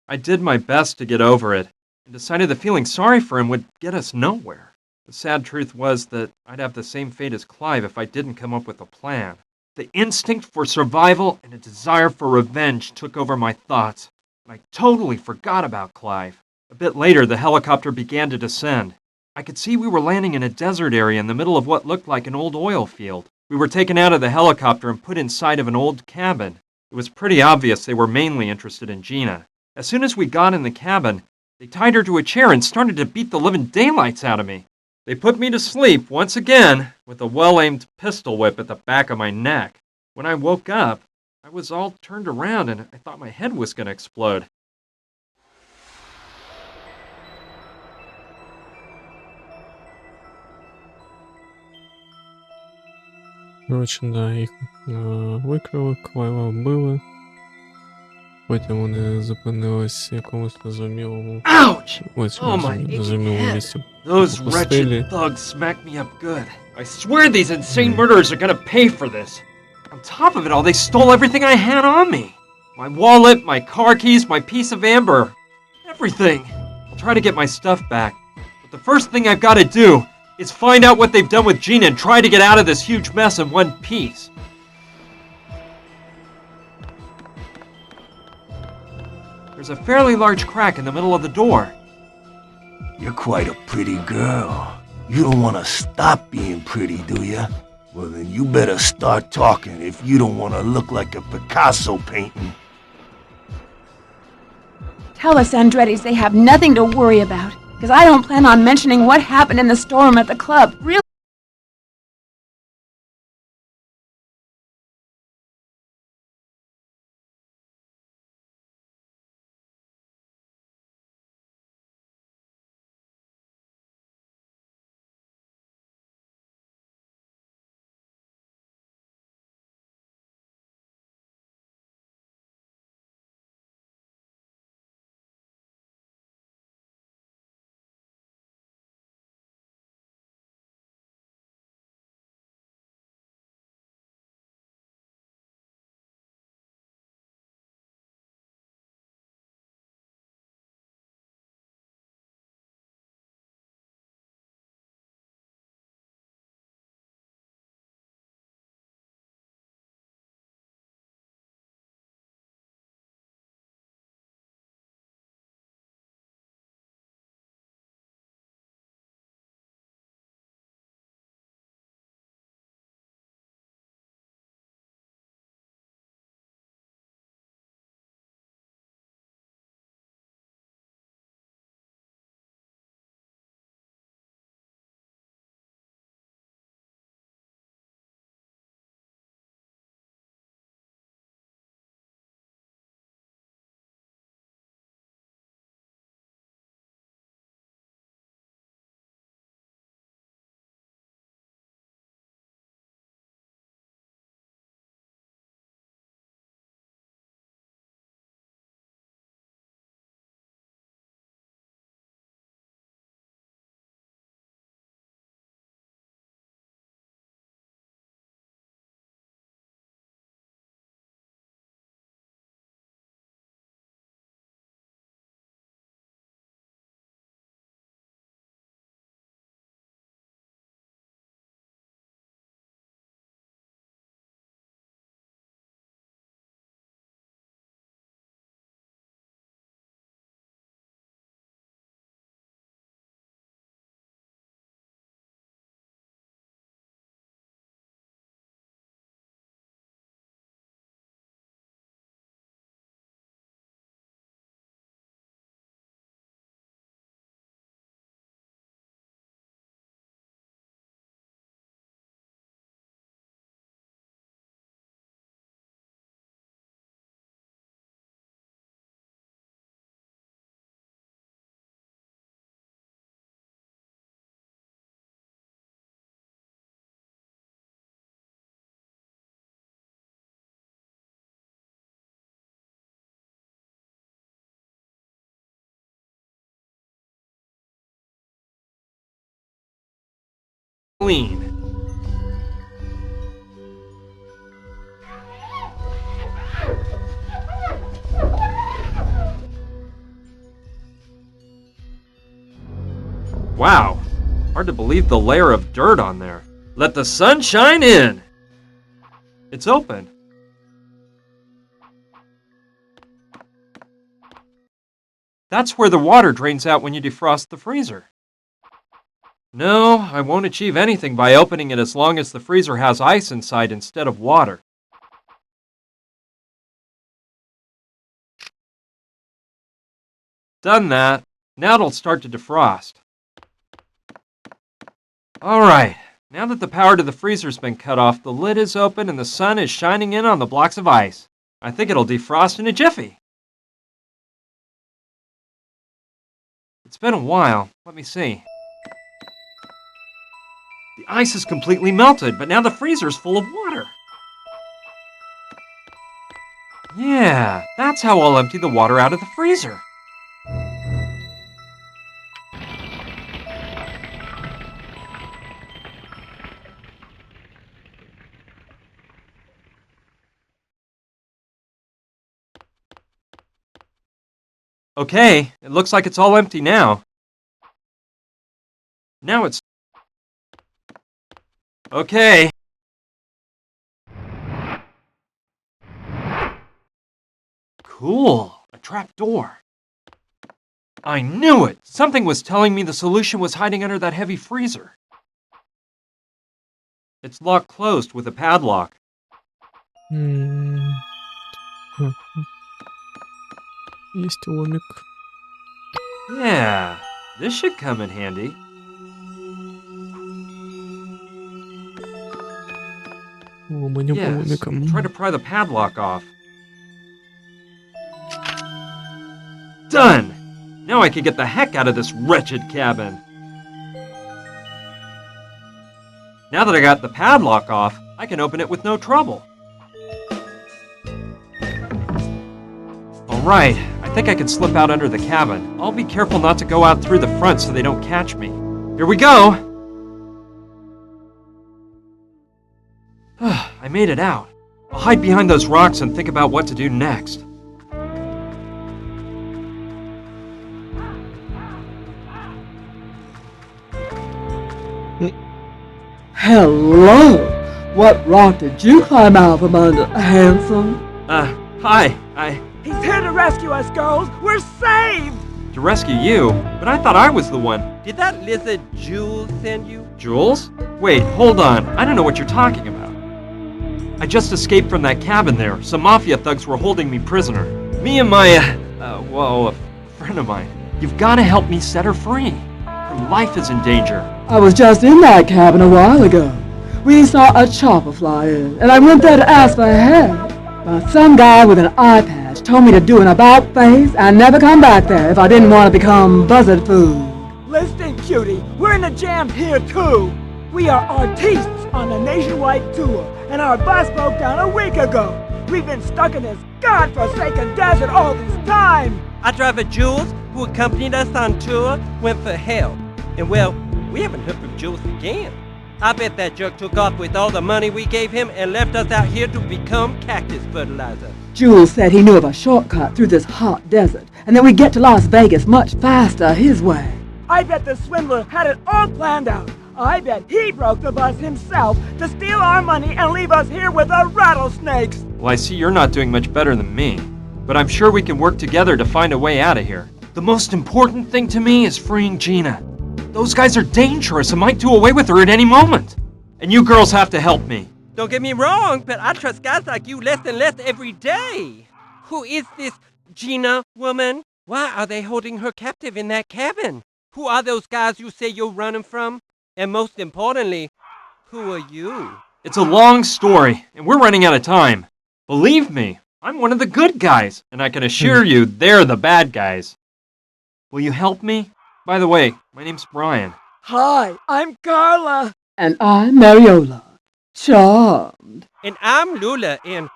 [SPEAKER 2] I did my best to get over it, and decided that feeling sorry for him would get us nowhere. The sad truth was that I'd have the same fate as Clive if I didn't come up with a plan. The instinct for survival and a desire for revenge took over my thoughts, and I totally forgot about Clive. A bit later, the helicopter began to descend. I could see we were landing in a desert area in the middle of what looked like an old oil field. We were taken out of the helicopter and put inside of an old cabin. It was pretty obvious they were mainly interested in Gina. As soon as we got in the cabin, they tied her to a chair and started to beat the living daylights out of me. They put me to sleep once again with a well-aimed pistol whip at the back of my neck. When I woke up, I was all turned around and I thought my head was going to explode.
[SPEAKER 1] Коротше, да, їх викрили, Клайва вбили. Потім вони зупинились в якомусь незрозумілому...
[SPEAKER 2] Ouch!
[SPEAKER 1] Ось
[SPEAKER 2] Oh, my aching
[SPEAKER 1] незрозумілому
[SPEAKER 2] head.
[SPEAKER 1] місці.
[SPEAKER 2] Those
[SPEAKER 1] в пустелі.
[SPEAKER 2] wretched thugs smacked me up good. I swear these insane murderers are gonna pay for this. On top of it all, they stole everything I had on me. My wallet, my car keys, my piece of amber. Everything. I'll try to get my stuff back. But the first thing I've got to do is find out what they've done with Gina and try to get out of this huge mess in one piece. There's a fairly large crack in the middle of the door.
[SPEAKER 10] You're quite a pretty girl. You don't want to stop being pretty, do you? Well, then you better start talking if you don't want to look like a Picasso painting.
[SPEAKER 4] Tell us, Andretti's, they have nothing to worry about, because I don't plan on mentioning what happened in the storeroom at the club. Really?
[SPEAKER 2] clean. Wow, hard to believe the layer of dirt on there. Let the sun shine in! It's open. That's where the water drains out when you defrost the freezer. No, I won't achieve anything by opening it as long as the freezer has ice inside instead of water. Done that. Now it'll start to defrost. Alright, now that the power to the freezer's been cut off, the lid is open and the sun is shining in on the blocks of ice. I think it'll defrost in a jiffy. It's been a while. Let me see. The ice is completely melted, but now the freezer's full of water. Yeah, that's how I'll empty the water out of the freezer. Okay, it looks like it's all empty now. Now it's... Okay. Cool, a trap door. I knew it! Something was telling me the solution was hiding under that heavy freezer. It's locked closed with a padlock.
[SPEAKER 1] Есть ломик.
[SPEAKER 2] Yeah, this should come in handy.
[SPEAKER 1] Ломанем по
[SPEAKER 2] Yes,
[SPEAKER 1] ломикам.
[SPEAKER 2] try to pry the padlock off. Done! Now I can get the heck out of this wretched cabin. Now that I got the padlock off, I can open it with no trouble. Alright, I think I can slip out under the cabin. I'll be careful not to go out through the front so they don't catch me. Here we go! I made it out. I'll hide behind those rocks and think about what to do next.
[SPEAKER 11] Hello! What rock did you climb out from under, handsome?
[SPEAKER 2] Hi,
[SPEAKER 11] He's here to rescue us, girls! We're saved!
[SPEAKER 2] to rescue you, but I thought I was the one.
[SPEAKER 12] Did that lizard Jules send you?
[SPEAKER 2] Jules? Wait, hold on. I don't know what you're talking about. I just escaped from that cabin there. Some mafia thugs were holding me prisoner. Me and my, a friend of mine. You've got to help me set her free. Her life is in danger.
[SPEAKER 11] I was just in that cabin a while ago. We saw a chopper fly in, and I went there to ask for help. But some guy with an eye patch told me to do an about face and never come back there if I didn't want to become buzzard food.
[SPEAKER 13] Listen, cutie, we're in a jam here too. We are artistes on a nationwide tour, and our bus broke down a week ago. We've been stuck in this godforsaken desert all this time.
[SPEAKER 12] Our driver Jules, who accompanied us on tour, went for help. And well, we haven't heard from Jules again. I bet that jerk took off with all the money we gave him and left us out here to become cactus fertilizer.
[SPEAKER 11] Jules said he knew of a shortcut through this hot desert, and that we'd get to Las Vegas much faster his way.
[SPEAKER 13] I bet the swindler had it all planned out. I bet he broke the bus himself to steal our money and leave us here with the rattlesnakes.
[SPEAKER 2] Well, I see you're not doing much better than me. But I'm sure we can work together to find a way out of here. The most important thing to me is freeing Gina. Those guys are dangerous and might do away with her at any moment. And you girls have to help me.
[SPEAKER 12] Don't get me wrong, but I trust guys like you less and less every day. Who is this Gina woman? Why are they holding her captive in that cabin? Who are those guys you say you're running from? And most importantly, who are you?
[SPEAKER 2] It's a long story, and we're running out of time. Believe me, I'm one of the good guys, and I can assure you they're the bad guys. Will you help me? By the way, my name's Brian.
[SPEAKER 13] Hi, I'm Carla.
[SPEAKER 11] And I'm Mariola. Charmed.
[SPEAKER 12] And I'm Lula, and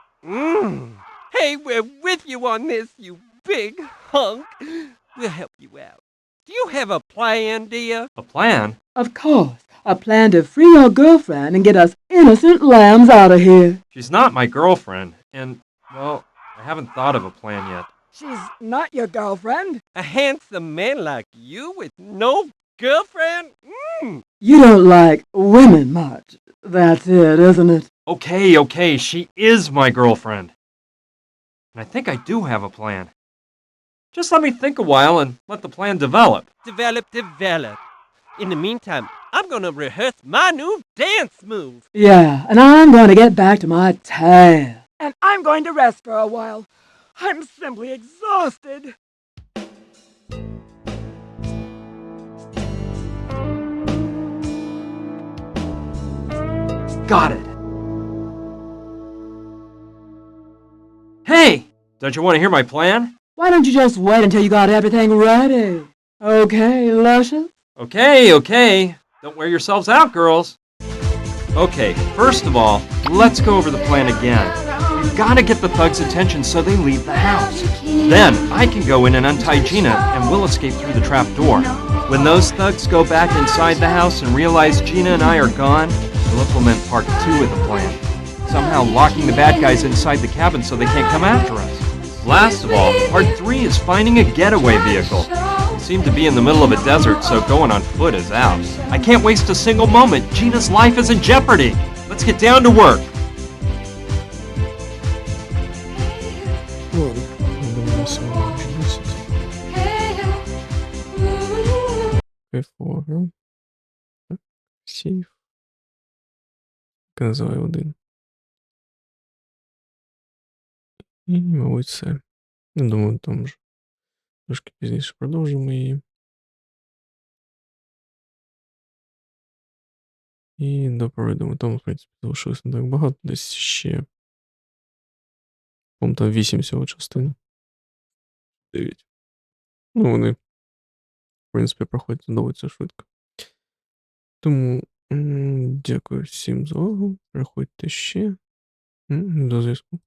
[SPEAKER 12] hey, we're with you on this, you big hunk. We'll help you out. Do you have a plan, dear?
[SPEAKER 2] A plan?
[SPEAKER 11] Of course, a plan to free your girlfriend and get us innocent lambs out of here.
[SPEAKER 2] She's not my girlfriend, and, well, I haven't thought of a plan yet.
[SPEAKER 13] She's not your girlfriend.
[SPEAKER 12] A handsome man like you with no girlfriend?
[SPEAKER 11] You don't like women much. That's it, isn't it?
[SPEAKER 2] Okay, she is my girlfriend. And I think I do have a plan. Just let me think a while and let the plan develop.
[SPEAKER 12] Develop. In the meantime, I'm gonna rehearse my new dance move.
[SPEAKER 11] Yeah, and I'm going to get back to my tan.
[SPEAKER 13] And I'm going to rest for a while. I'm simply exhausted.
[SPEAKER 2] Got it. Hey! Don't you want to hear my plan?
[SPEAKER 11] Why don't you just wait until you got everything ready? Okay, Luscious?
[SPEAKER 2] Okay. Don't wear yourselves out, girls. Okay, first of all, let's go over the plan again. We've got to get the thugs' attention so they leave the house. Then, I can go in and untie Gina, and we'll escape through the trap door. When those thugs go back inside the house and realize Gina and I are gone, we'll implement part 2 of the plan. Somehow locking the bad guys inside the cabin so they can't come after us. Last of all, part 3 is finding a getaway vehicle. We seem to be in the middle of a desert, so going on foot is out. I can't waste a single moment. Gina's life is in jeopardy. Let's get down to work.
[SPEAKER 1] Ладно, думаю, сьогодні 10. Кайфово. Так, сейф. Називай 1. І, мабуть, все. Я думаю, там ж трошки пізніше продовжимо її. І доповідемо. Там, в принципі, залишилось не так багато. Десь ще. По-моєму, там 8 всього частин. 9. Ну, вони, в принципі, проходять доводиться швидко. Тому дякую всім за увагу. Приходьте ще. До зв'язку.